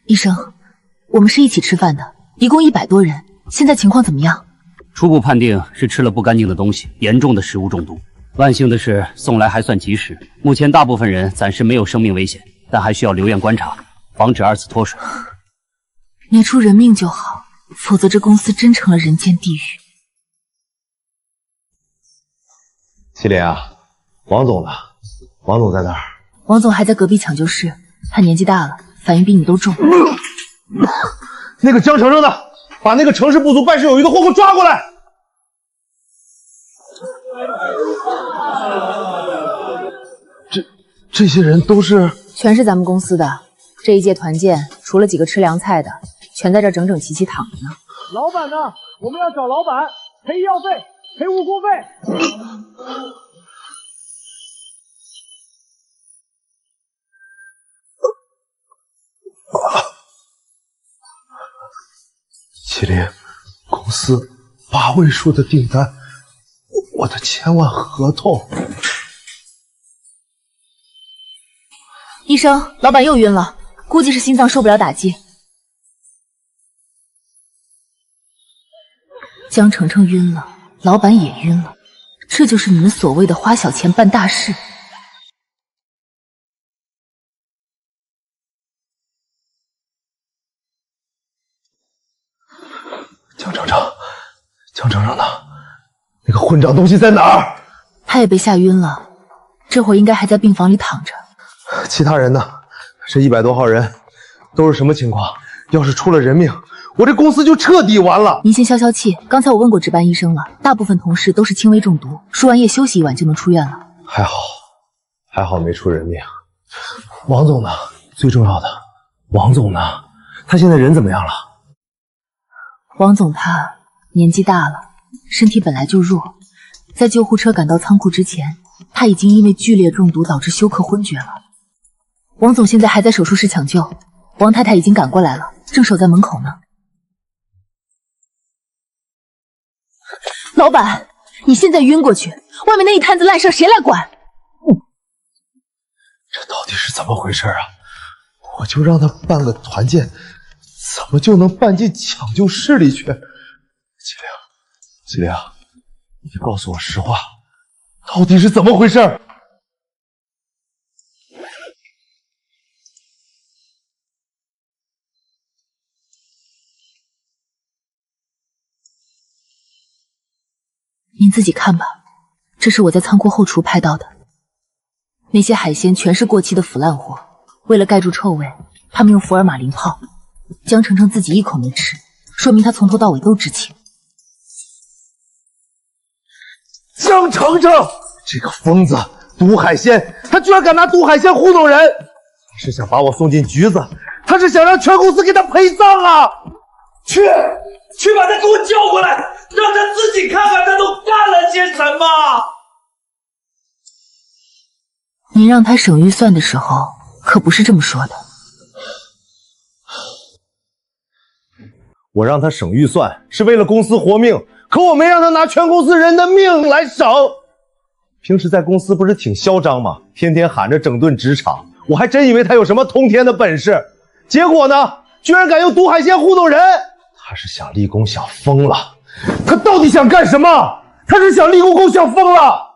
医生，我们是一起吃饭的，一共100多人，现在情况怎么样？
初步判定是吃了不干净的东西，严重的食物中毒。万幸的是送来还算及时，目前大部分人暂时没有生命危险，但还需要留院观察，防止2次脱水。
没出人命就好，否则这公司真成了人间地狱。
麒麟啊，王总呢？王总在哪儿？
王总还在隔壁抢救室，他年纪大了，反应比你都重。
那个江程程呢？把那个成事不足败事有余的货给我抓过来！
这些人都是？
全是咱们公司的。这一届团建，除了几个吃凉菜的，全在这整整齐齐躺着呢。
老板呢？我们要找老板赔医药费，赔误工费。
麒麟，公司8位数的订单，我的1000万合同。
医生，老板又晕了，估计是心脏受不了打击。江程程晕了，老板也晕了，这就是你们所谓的花小钱办大事。
江程程呢？那个混账东西在哪儿？
他也被吓晕了，这会儿应该还在病房里躺着。
其他人呢？这100多号人都是什么情况？要是出了人命，我这公司就彻底完了。
您先消消气，刚才我问过值班医生了，大部分同事都是轻微中毒，输完液休息1晚就能出院了。
还好没出人命。
王总呢？
最重要的，王总呢？他现在人怎么样了？
王总他年纪大了，身体本来就弱，在救护车赶到仓库之前，他已经因为剧烈中毒导致休克昏厥了。王总现在还在手术室抢救，王太太已经赶过来了，正守在门口呢。老板，你现在晕过去，外面那一摊子烂事谁来管？
这到底是怎么回事啊？我就让他办个团建，怎么就能办进抢救室里去？
麒麟，你告诉我实话，到底是怎么回事？
您自己看吧，这是我在仓库后厨拍到的。那些海鲜全是过期的腐烂货，为了盖住臭味，他们用福尔马林泡。江程程自己一口没吃，说明他从头到尾都知情。
江程程这个疯子，毒海鲜，他居然敢拿毒海鲜糊弄人！他是想把我送进局子，他是想让全公司给他陪葬啊！
去把他给我叫过来，让他自己看看他都干了些什么。
您让他省预算的时候，可不是这么说的。
我让他省预算是为了公司活命，可我没让他拿全公司人的命来省。平时在公司不是挺嚣张吗？天天喊着整顿职场，我还真以为他有什么通天的本事，结果呢，居然敢用毒海鲜糊弄人。他是想立功想疯了，他到底想干什么？他是想立功想疯了。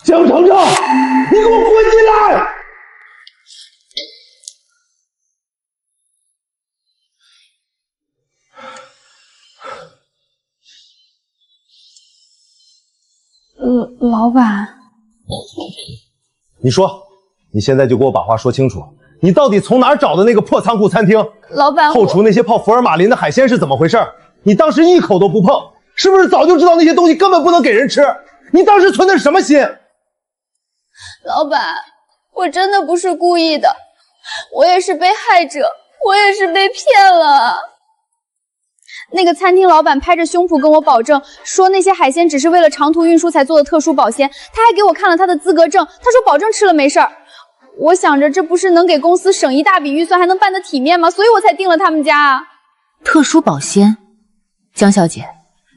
江程程，你给我滚进来！
老板，
你说，你现在就给我把话说清楚，你到底从哪儿找的那个破仓库餐厅？
老板，
后厨那些泡福尔马林的海鲜是怎么回事？你当时一口都不碰，是不是早就知道那些东西根本不能给人吃？你当时存的是什么心？
老板，我真的不是故意的，我也是被害者，我也是被骗了。那个餐厅老板拍着胸脯跟我保证，说那些海鲜只是为了长途运输才做的特殊保鲜，他还给我看了他的资格证，他说保证吃了没事儿。我想着这不是能给公司省一大笔预算，还能办得体面吗？所以我才订了他们家啊。
特殊保鲜，江小姐，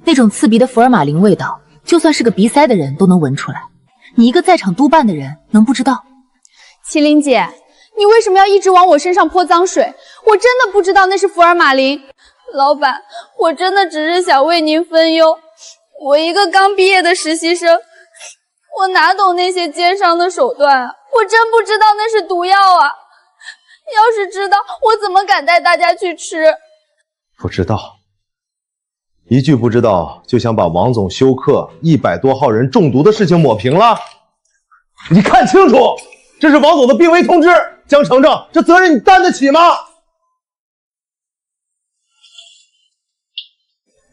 那种刺鼻的福尔马林味道，就算是个鼻塞的人都能闻出来，你一个在场督办的人能不知道？
麒麟姐，你为什么要一直往我身上泼脏水？我真的不知道那是福尔马林。老板，我真的只是想为您分忧。我一个刚毕业的实习生，我哪懂那些奸商的手段啊？我真不知道那是毒药啊！要是知道，我怎么敢带大家去吃？
不知道，一句不知道就想把王总休克100多号人中毒的事情抹平了？你看清楚，这是王总的病危通知，江程程，这责任你担得起吗？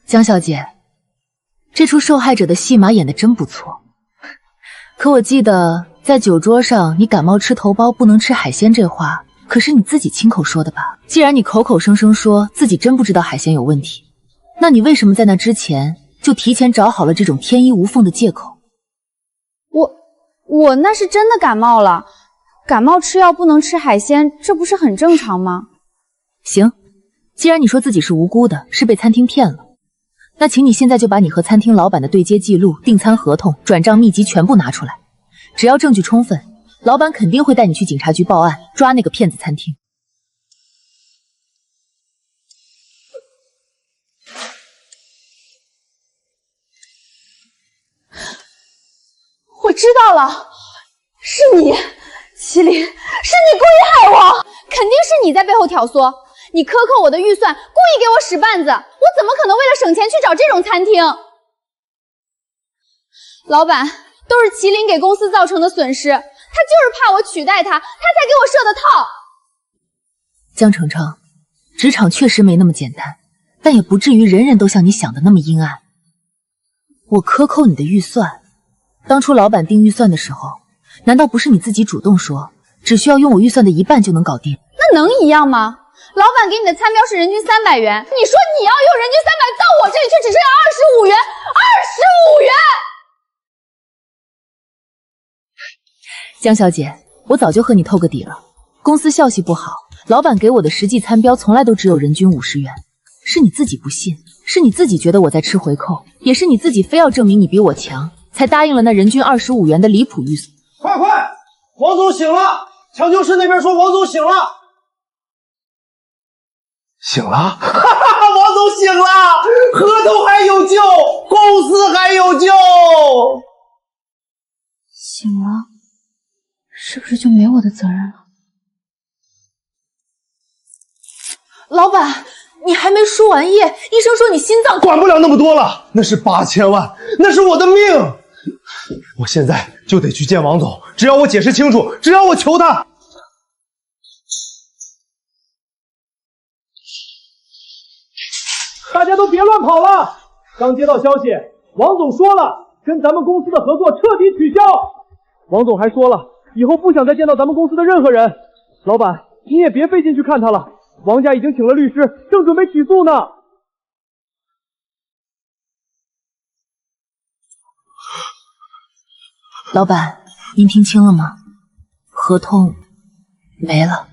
江小姐，这出受害者的戏码演得真不错。可我记得在酒桌上，你感冒吃头孢不能吃海鲜这话，可是你自己亲口说的吧？既然你口口声声说自己真不知道海鲜有问题，那你为什么在那之前就提前找好了这种天衣无缝的借口？
我那是真的感冒了，感冒吃药不能吃海鲜，这不是很正常吗？
行，既然你说自己是无辜的，是被餐厅骗了，那请你现在就把你和餐厅老板的对接记录、订餐合同、转账秘籍全部拿出来。只要证据充分，老板肯定会带你去警察局报案，抓那个骗子餐厅。
我知道了，是你，麒麟，是你故意害我，肯定是你在背后挑唆。你克扣我的预算，故意给我使绊子，我怎么可能为了省钱去找这种餐厅？老板，都是麒麟给公司造成的损失，他就是怕我取代他，他才给我设的套。
江程程，职场确实没那么简单，但也不至于人人都像你想的那么阴暗。我克扣你的预算，当初老板定预算的时候，难道不是你自己主动说，只需要用我预算的一半就能搞定？
那能一样吗？老板给你的餐标是人均300元，你说你要用人均300，到我这里却只剩下25元，25元！
江小姐，我早就和你透个底了，公司校系不好，老板给我的实际餐标从来都只有人均50元，是你自己不信，是你自己觉得我在吃回扣，也是你自己非要证明你比我强，才答应了那人均25元的离谱预算。
快，王总醒了！抢救室那边说王总醒了。
醒了，哈哈，王总醒了，合同还有救，公司还有救。
醒了，是不是就没我的责任了？老板，你还没输完液，医生说你心脏……
管不了那么多了，那是8000万，那是我的命。我现在就得去见王总，只要我解释清楚，只要我求他。
大家都别乱跑了！刚接到消息，王总说了，跟咱们公司的合作彻底取消。王总还说了，以后不想再见到咱们公司的任何人。老板，你也别费劲去看他了，王家已经请了律师，正准备起诉呢。
老板，您听清了吗？合同没了。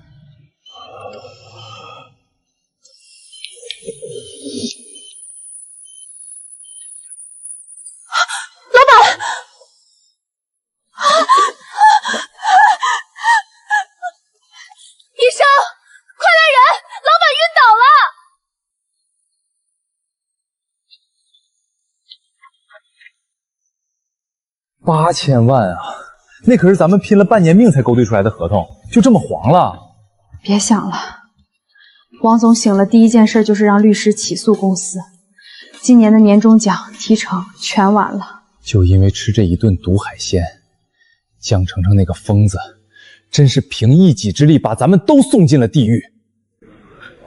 老板，医生，快来人！老板晕倒了。
8000万啊！那可是咱们拼了半年命才勾兑出来的合同，就这么黄了？
别想了，王总醒了第一件事就是让律师起诉公司，今年的年终奖、提成全完了。
就因为吃这一顿毒海鲜，江澄澄那个疯子，真是凭一己之力把咱们都送进了地狱。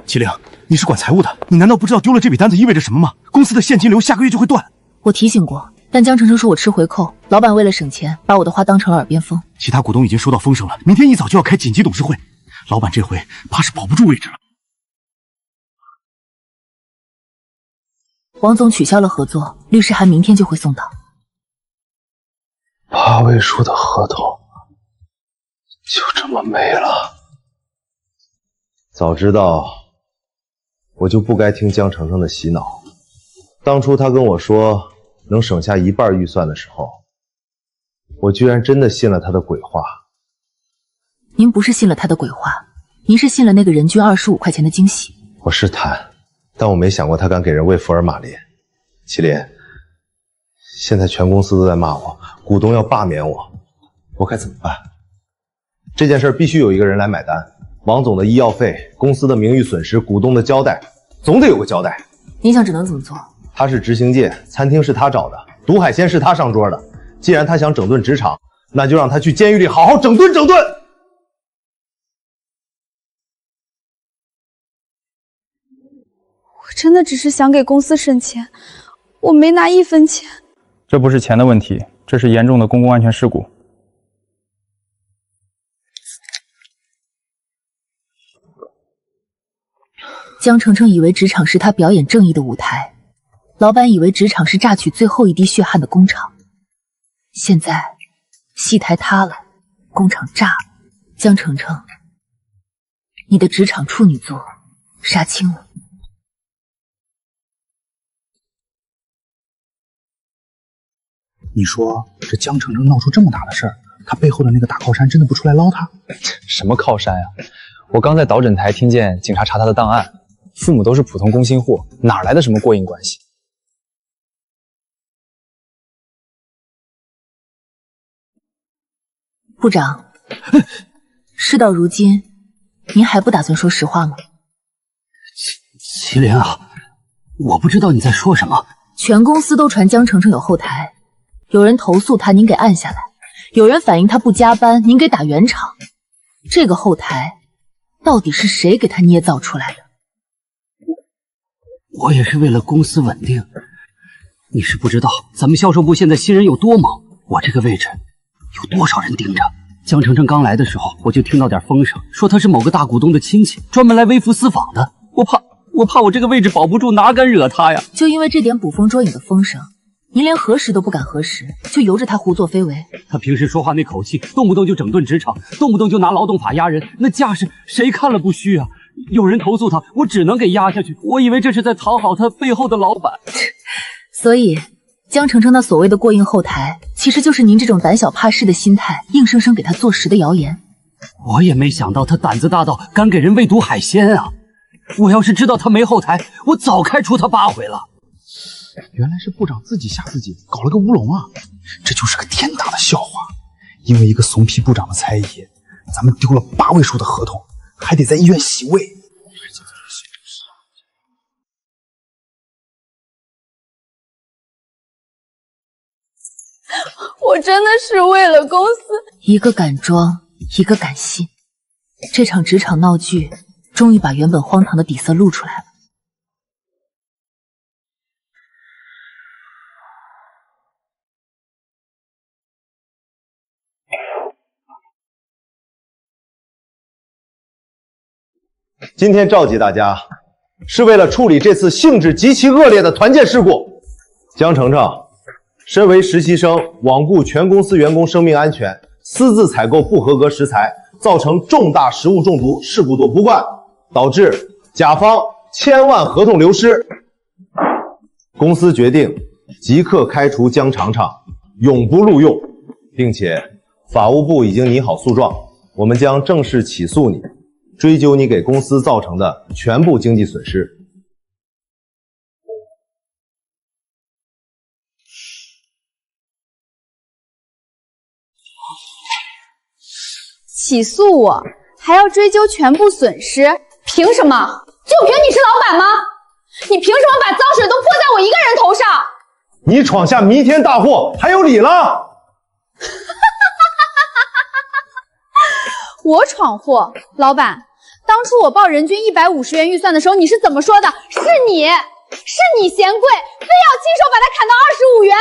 麒麟，你是管财务的，你难道不知道丢了这笔单子意味着什么吗？公司的现金流下个月就会断。
我提醒过。但江澄澄说我吃回扣，老板为了省钱，把我的话当成了耳边风。
其他股东已经收到风声了，明天一早就要开紧急董事会，老板这回怕是保不住位置了。
王总取消了合作，律师函明天就会送到。
8位数的合同就这么没了。
早知道我就不该听江澄澄的洗脑。当初他跟我说能省下1半预算的时候，我居然真的信了他的鬼话。
您不是信了他的鬼话，您是信了那个人均25块钱的惊喜。
我是贪，但我没想过他敢给人喂福尔马林。麒麟，现在全公司都在骂我，股东要罢免我，我该怎么办？这件事必须有一个人来买单。王总的医药费、公司的名誉损失、股东的交代，总得有个交代。
您想只能怎么做？
他是执行界，餐厅是他找的，毒海鲜是他上桌的。既然他想整顿职场，那就让他去监狱里好好整顿整顿。
我真的只是想给公司省钱，我没拿1分钱。
这不是钱的问题，这是严重的公共安全事故。
江澄澄以为职场是他表演正义的舞台，老板以为职场是榨取最后一滴血汗的工厂。现在戏台塌了，工厂炸了，江澄澄，你的职场处女座杀青了。
你说这江澄澄闹出这么大的事儿，他背后的那个大靠山真的不出来捞他？
什么靠山呀？我刚在导诊台听见警察查他的档案，父母都是普通工薪户，哪来的什么过硬关系？
部长，事到如今，您还不打算说实话吗？
麒麟啊，我不知道你在说什么。
全公司都传江澄澄有后台，有人投诉他，您给按下来；有人反映他不加班，您给打圆场。这个后台到底是谁给他捏造出来的？
我也是为了公司稳定。你是不知道咱们销售部现在新人有多忙，我这个位置有多少人盯着。江澄澄刚来的时候，我就听到点风声，说他是某个大股东的亲戚，专门来微服私访的。我怕我这个位置保不住，哪敢惹他呀？
就因为这点捕风捉影的风声，您连核实都不敢核实，就由着他胡作非为。
他平时说话那口气，动不动就整顿职场，动不动就拿劳动法压人，那架势谁看了不虚啊？有人投诉他，我只能给压下去。我以为这是在讨好他背后的老板。
所以江澄澄那所谓的过硬后台，其实就是您这种胆小怕事的心态硬生生给他坐实的谣言。
我也没想到他胆子大到敢给人喂毒海鲜啊！我要是知道他没后台，我早开除他8回了。
原来是部长自己吓自己，搞了个乌龙啊！这就是个天大的笑话。因为一个怂皮部长的猜疑，咱们丢了8位数的合同，还得在医院洗胃。
我真的是为了公司。
一个敢装，一个敢信。这场职场闹剧终于把原本荒唐的底色露出来了。
今天召集大家，是为了处理这次性质极其恶劣的团建事故。江澄澄身为实习生，罔顾全公司员工生命安全，私自采购不合格食材，造成重大食物中毒，事故躲不惯，导致甲方千万合同流失。公司决定即刻开除姜尝尝，永不录用，并且法务部已经拟好诉状，我们将正式起诉你，追究你给公司造成的全部经济损失。
起诉我，还要追究全部损失？凭什么？就凭你是老板吗？你凭什么把脏水都泼在我一个人头上？
你闯下弥天大祸，还有理了？
我闯祸？老板，当初我报人均150元预算的时候，你是怎么说的？是你嫌贵，非要亲手把它砍到25元。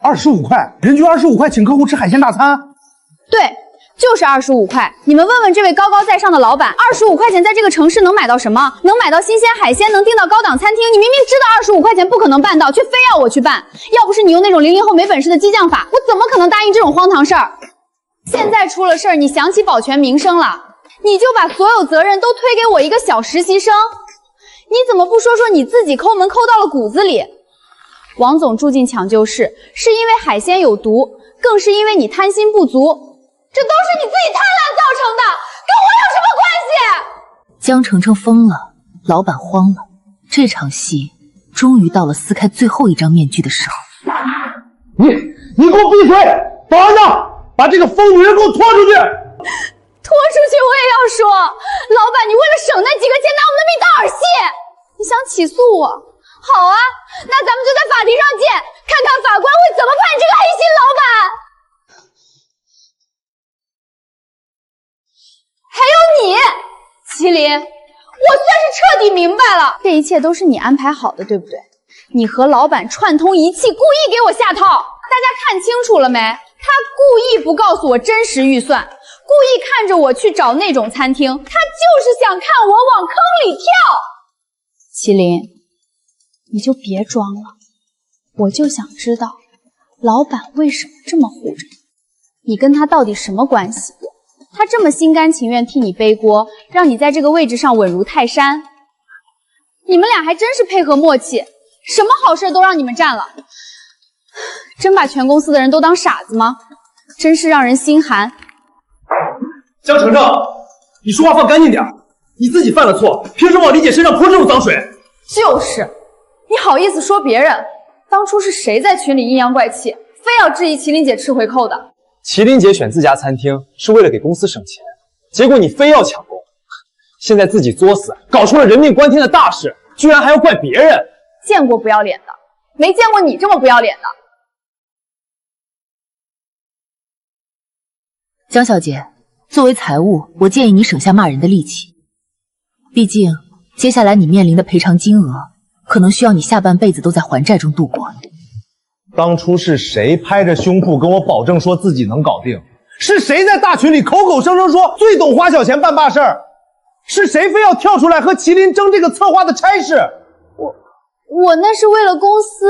25块，人均25块，请客户吃海鲜大餐。
对。就是25块，你们问问这位高高在上的老板，25块钱在这个城市能买到什么？能买到新鲜海鲜，能订到高档餐厅。你明明知道25块钱不可能办到，却非要我去办。要不是你用那种00后没本事的激将法，我怎么可能答应这种荒唐事儿？现在出了事儿，你想起保全名声了，你就把所有责任都推给我一个小实习生。你怎么不说说你自己抠门抠到了骨子里？王总住进抢救室，是因为海鲜有毒，更是因为你贪心不足。这都是你自己贪婪造成的，跟我有什么关系？
江澄澄疯了，老板慌了，这场戏终于到了撕开最后一张面具的时候。
你给我闭嘴！保安呢？把这个疯女人给我拖出去！
拖出去我也要说，老板，你为了省那几个钱拿我们的命当儿戏，你想起诉我？好啊，那咱们就在法庭上见，看看法官会怎么判这个黑心老板。还有你，麒麟，我算是彻底明白了，这一切都是你安排好的，对不对？你和老板串通一气，故意给我下套。大家看清楚了没？他故意不告诉我真实预算，故意看着我去找那种餐厅，他就是想看我往坑里跳。麒麟，你就别装了，我就想知道，老板为什么这么护着你？你跟他到底什么关系？他这么心甘情愿替你背锅，让你在这个位置上稳如泰山。你们俩还真是配合默契，什么好事都让你们占了。真把全公司的人都当傻子吗？真是让人心寒。
江澄澄，你说话放干净点，你自己犯了错，凭什么往李姐身上泼这种脏水？
就是，你好意思说别人？当初是谁在群里阴阳怪气，非要质疑麒麟姐吃回扣的？
麒麟姐选自家餐厅是为了给公司省钱，结果你非要抢功，现在自己作死，搞出了人命关天的大事，居然还要怪别人。
见过不要脸的，没见过你这么不要脸的。
江小姐，作为财务，我建议你省下骂人的力气，毕竟接下来你面临的赔偿金额，可能需要你下半辈子都在还债中度过。
当初是谁拍着胸脯跟我保证说自己能搞定？是谁在大群里口口声声说最懂花小钱办大事儿？是谁非要跳出来和麒麟争这个策划的差事？
我那是为了公司。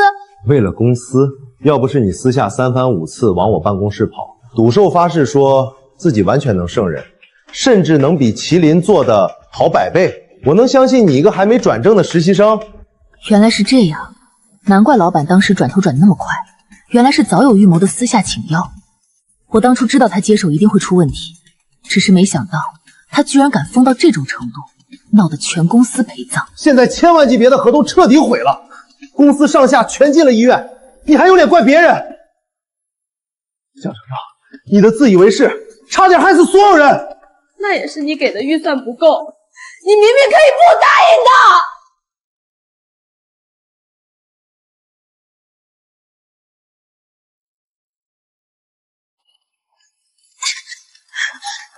为了公司？要不是你私下3番5次往我办公室跑，赌咒发誓说自己完全能胜任，甚至能比麒麟做的好100倍，我能相信你一个还没转正的实习生？
原来是这样。难怪老板当时转头转得那么快，原来是早有预谋的私下请药。我当初知道他接手一定会出问题，只是没想到他居然敢疯到这种程度，闹得全公司陪葬。
现在千万级别的合同彻底毁了，公司上下全进了医院，你还有脸怪别人？江澄澄，你的自以为是差点害死所有人。
那也是你给的预算不够，你明明可以不答应的。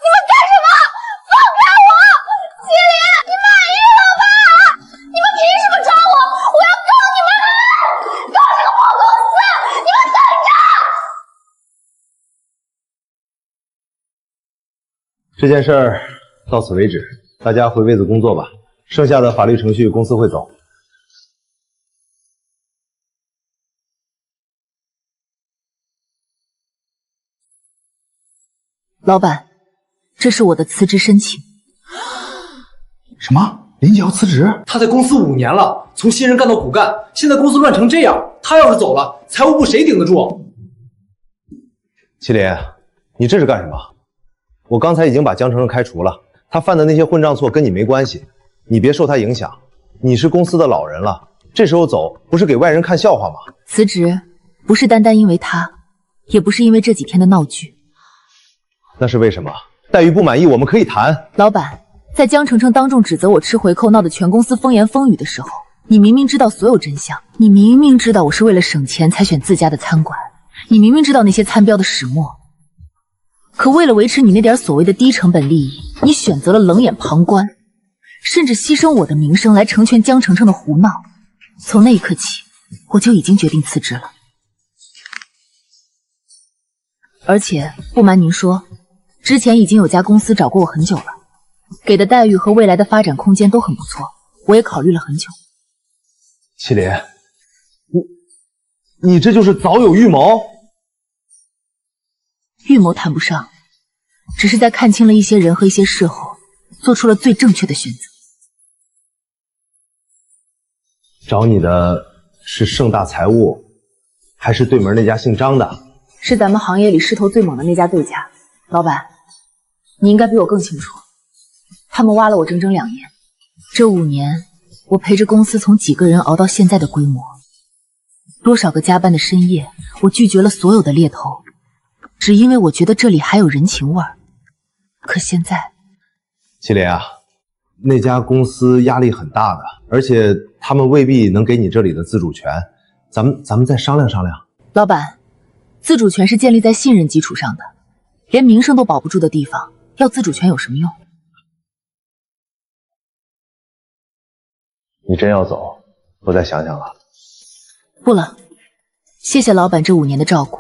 你们干什么？放开我！麒麟，你满意了吧？你们凭什么抓我？我要告你们！告这个破公司！你们等着！
这件事儿到此为止，大家回位子工作吧，剩下的法律程序公司会走。
老板，这是我的辞职申请。
什么？林姐要辞职？
她在公司5年了，从新人干到骨干，现在公司乱成这样，她要是走了，财务部谁顶得住？
麒麟，你这是干什么？我刚才已经把江澄澄开除了，他犯的那些混账错跟你没关系，你别受他影响。你是公司的老人了，这时候走不是给外人看笑话吗？
辞职不是单单因为他，也不是因为这几天的闹剧。
那是为什么？待遇不满意我们可以谈。
老板，在江澄澄当众指责我吃回扣，闹得全公司风言风语的时候，你明明知道所有真相，你明明知道我是为了省钱才选自家的餐馆，你明明知道那些餐标的始末，可为了维持你那点所谓的低成本利益，你选择了冷眼旁观，甚至牺牲我的名声来成全江澄澄的胡闹。从那一刻起，我就已经决定辞职了。而且不瞒您说，之前已经有家公司找过我很久了，给的待遇和未来的发展空间都很不错，我也考虑了很久。
麒麟，你这就是早有预谋？
预谋谈不上，只是在看清了一些人和一些事后，做出了最正确的选择。
找你的是盛大财务，还是对门那家姓张的？
是咱们行业里势头最猛的那家对家。老板，你应该比我更清楚，他们挖了我整整2年，这5年我陪着公司从几个人熬到现在的规模，多少个加班的深夜，我拒绝了所有的猎头，只因为我觉得这里还有人情味儿。可现在，
麒麟啊，那家公司压力很大的，而且他们未必能给你这里的自主权，咱们再商量商量。
老板，自主权是建立在信任基础上的，连名声都保不住的地方，要自主权有什么用？
你真要走，我再想想了。
不了，谢谢老板这5年的照顾，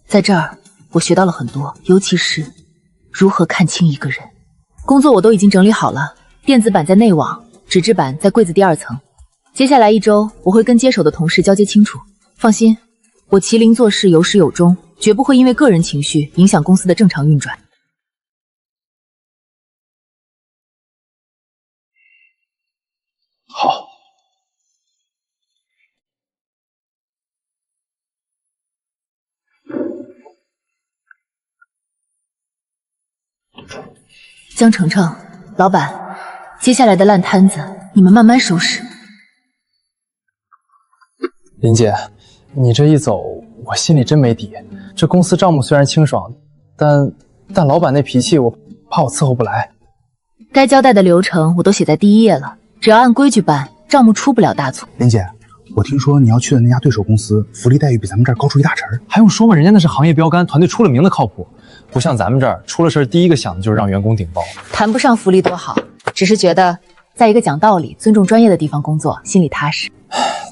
在这儿我学到了很多，尤其是如何看清一个人。工作我都已经整理好了，电子版在内网，纸质版在柜子第2层。接下来1周，我会跟接手的同事交接清楚。放心，我麒麟做事有始有终，绝不会因为个人情绪影响公司的正常运转。
好。
江澄澄，老板，接下来的烂摊子你们慢慢收拾。
林姐，你这一走，我心里真没底。这公司账目虽然清爽，但老板那脾气，我怕我伺候不来。
该交代的流程我都写在第1页了，只要按规矩办，账目出不了大错。
林姐，我听说你要去的那家对手公司，福利待遇比咱们这儿高出1大成。
还用说吗？人家那是行业标杆，团队出了名的靠谱，不像咱们这儿出了事第一个想的就是让员工顶包。
谈不上福利多好，只是觉得在一个讲道理、尊重专业的地方工作，心里踏实。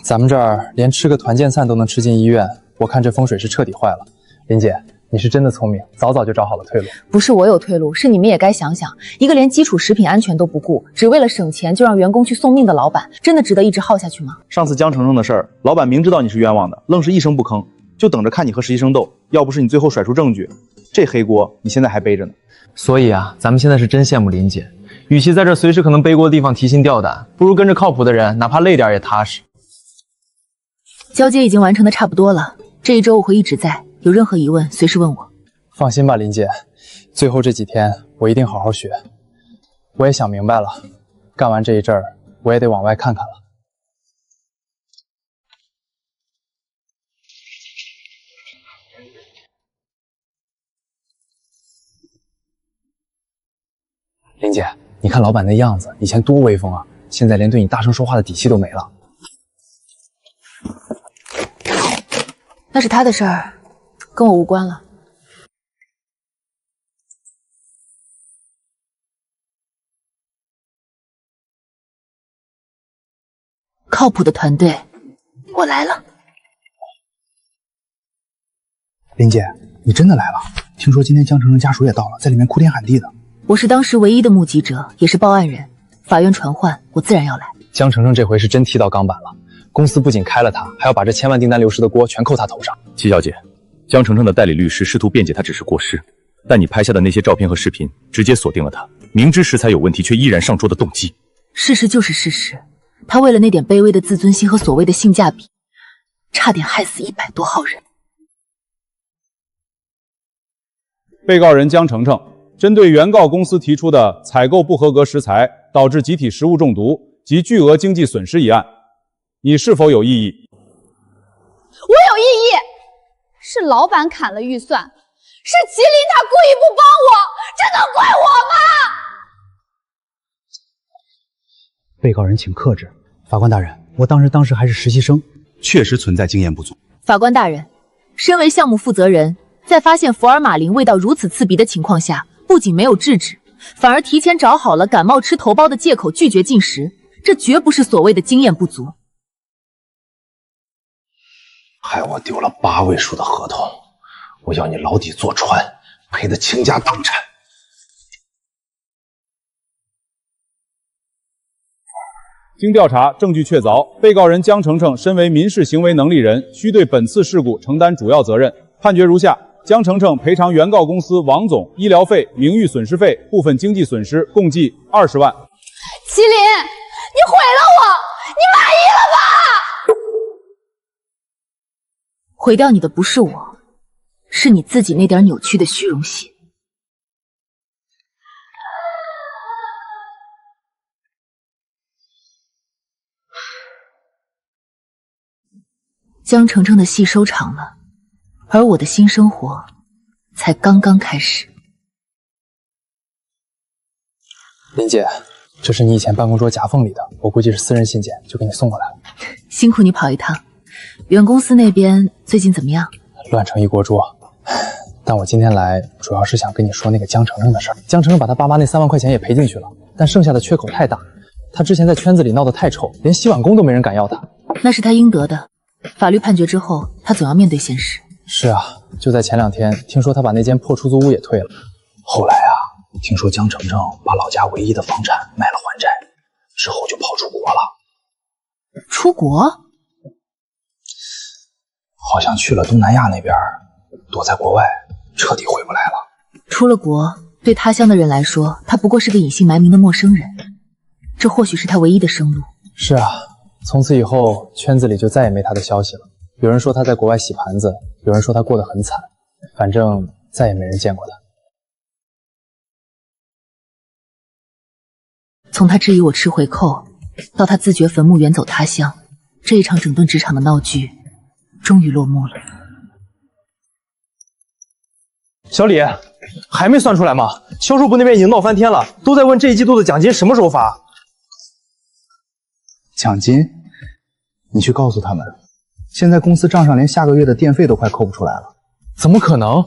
咱们这儿连吃个团建餐都能吃进医院，我看这风水是彻底坏了。林姐，你是真的聪明，早早就找好了退路。
不是我有退路，是你们也该想想，一个连基础食品安全都不顾，只为了省钱就让员工去送命的老板，真的值得一直耗下去吗？
上次江澄澄的事儿，老板明知道你是冤枉的，愣是一声不吭，就等着看你和实习生斗。要不是你最后甩出证据，这黑锅你现在还背着呢。
所以啊，咱们现在是真羡慕林姐，与其在这随时可能背锅的地方提心吊胆，不如跟着靠谱的人，哪怕累点也踏实。
交接已经完成的差不多了，这1周我会一直在，有任何疑问随时问我。
放心吧，林姐，最后这几天我一定好好学。我也想明白了，干完这一阵儿，我也得往外看看了。林姐，你看老板那样子，以前多威风啊，现在连对你大声说话的底气都没了。
那是他的事儿，跟我无关了。靠谱的团队，我来了。
林姐，你真的来了？听说今天江澄澄家属也到了，在里面哭天喊地的。
我是当时唯一的目击者，也是报案人。法院传唤，我自然要来。
江澄澄这回是真踢到钢板了，公司不仅开了他，还要把这1000万订单流失的锅全扣他头上。
齐小姐，江澄澄的代理律师试图辩解他只是过失，
但你拍下的那些照片和视频，直接锁定了他明知食材有问题却依然上桌的动机。
事实就是事实，他为了那点卑微的自尊心和所谓的性价比，差点害死100多号人。
被告人江程程针对原告公司提出的采购不合格食材导致集体食物中毒及巨额经济损失一案，你是否有异议？
我有异议，是老板砍了预算，是麒麟他故意不帮我，这能怪我吗？
被告人请克制。法官大人，我当时还是实习生，确实存在经验不足。
法官大人，身为项目负责人，在发现福尔马林味道如此刺鼻的情况下，不仅没有制止，反而提前找好了感冒吃头孢的借口拒绝进食，这绝不是所谓的经验不足。
害我丢了8位数的合同，我要你牢底坐穿，赔得倾家荡产。
经调查，证据确凿，被告人江程程身为民事行为能力人，需对本次事故承担主要责任。判决如下：江程程赔偿原告公司王总医疗费、名誉损失费、部分经济损失共计20万。
麒麟，你毁了我，你满意了吧？
毁掉你的不是我，是你自己那点扭曲的虚荣心。江程程的戏收场了，而我的新生活才刚刚开始。
林姐，这是你以前办公桌夹缝里的，我估计是私人信件，就给你送过来了。
辛苦你跑一趟。原公司那边最近怎么样？
乱成一锅粥。但我今天来主要是想跟你说那个江程程的事儿。江程程把他爸妈那3万块钱也赔进去了，但剩下的缺口太大。他之前在圈子里闹得太臭，连洗碗工都没人敢要他。
那是他应得的。法律判决之后，他总要面对现实。
是啊，就在前2天，听说他把那间破出租屋也退了。后来啊，听说江程程把老家唯一的房产卖了还债，之后就跑出国了。
出国？
好像去了东南亚那边，躲在国外，彻底回不来了。
出了国，对他乡的人来说，他不过是个隐姓埋名的陌生人，这或许是他唯一的生路。
是啊，从此以后，圈子里就再也没他的消息了。有人说他在国外洗盘子，有人说他过得很惨，反正再也没人见过他。
从他质疑我吃回扣，到他自掘坟墓远走他乡，这一场整顿职场的闹剧终于落幕了。
小李，还没算出来吗？销售部那边已经闹翻天了，都在问这一季度的奖金什么时候发。
奖金？你去告诉他们，现在公司账上连下个月的电费都快扣不出来了。
怎么可能？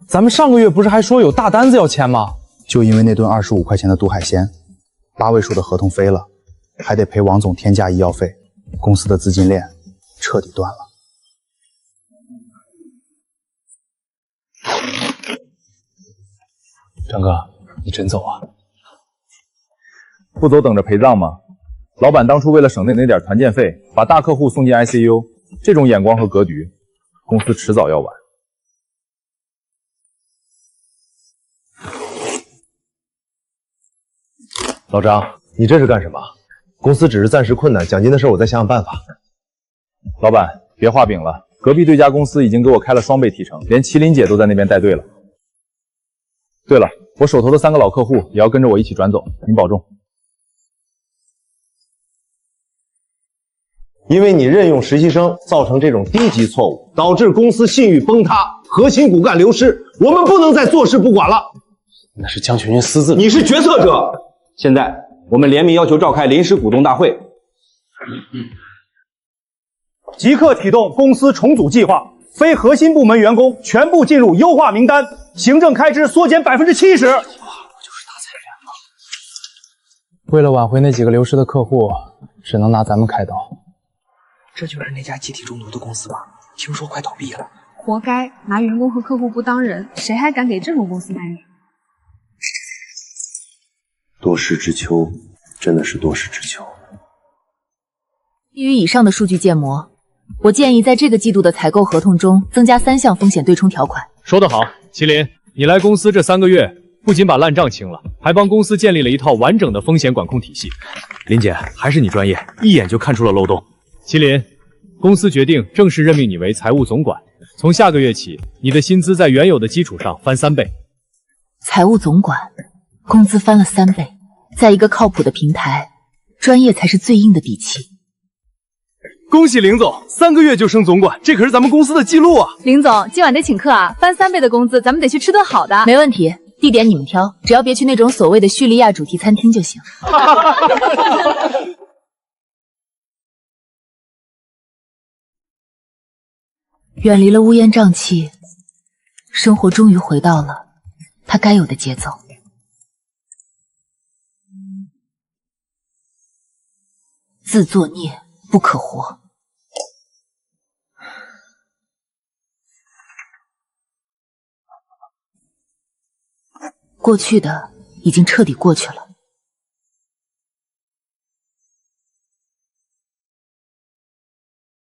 咱们上个月不是还说有大单子要签吗？
就因为那顿25块钱的毒海鲜，8位数的合同飞了，还得赔王总天价医药费，公司的资金链彻底断了。
张哥，你真走啊？
不走等着陪葬吗？老板当初为了省那点团建费，把大客户送进 ICU， 这种眼光和格局，公司迟早要完。
老张，你这是干什么？公司只是暂时困难，奖金的事我再想想办法。
老板，别画饼了，隔壁对家公司已经给我开了双倍提成，连麒麟姐都在那边带队了。对了，我手头的3个老客户也要跟着我一起转走，您保重。
因为你任用实习生，造成这种低级错误，导致公司信誉崩塌，核心骨干流失，我们不能再坐视不管了。
那是江群云私自的。
你是决策者。现在我们联名要求召开临时股东大会，
即刻启动公司重组计划，非核心部门员工全部进入优化名单，行政开支缩减70%。
为了挽回那几个流失的客户，只能拿咱们开刀。
这就是那家集体中毒的公司吧？听说快倒闭了。
活该，拿员工和客户不当人，谁还敢给这种公司待遇？
多事之秋，真的是多事之秋。
基于以上的数据建模，我建议在这个季度的采购合同中增加3项风险对冲条款。
说得好，麒麟，你来公司这3个月，不仅把烂账清了，还帮公司建立了一套完整的风险管控体系。
林姐，还是你专业，一眼就看出了漏洞。
麒麟，公司决定正式任命你为财务总管，从下个月起，你的薪资在原有的基础上翻3倍。
财务总管，工资翻了3倍，在一个靠谱的平台，专业才是最硬的底气。
恭喜林总，3个月就升总管，这可是咱们公司的记录啊！
林总，今晚得请客啊，翻3倍的工资，咱们得去吃顿好的。
没问题，地点你们挑，只要别去那种所谓的叙利亚主题餐厅就行。远离了乌烟瘴气，生活终于回到了它该有的节奏。自作孽不可活。过去的已经彻底过去了，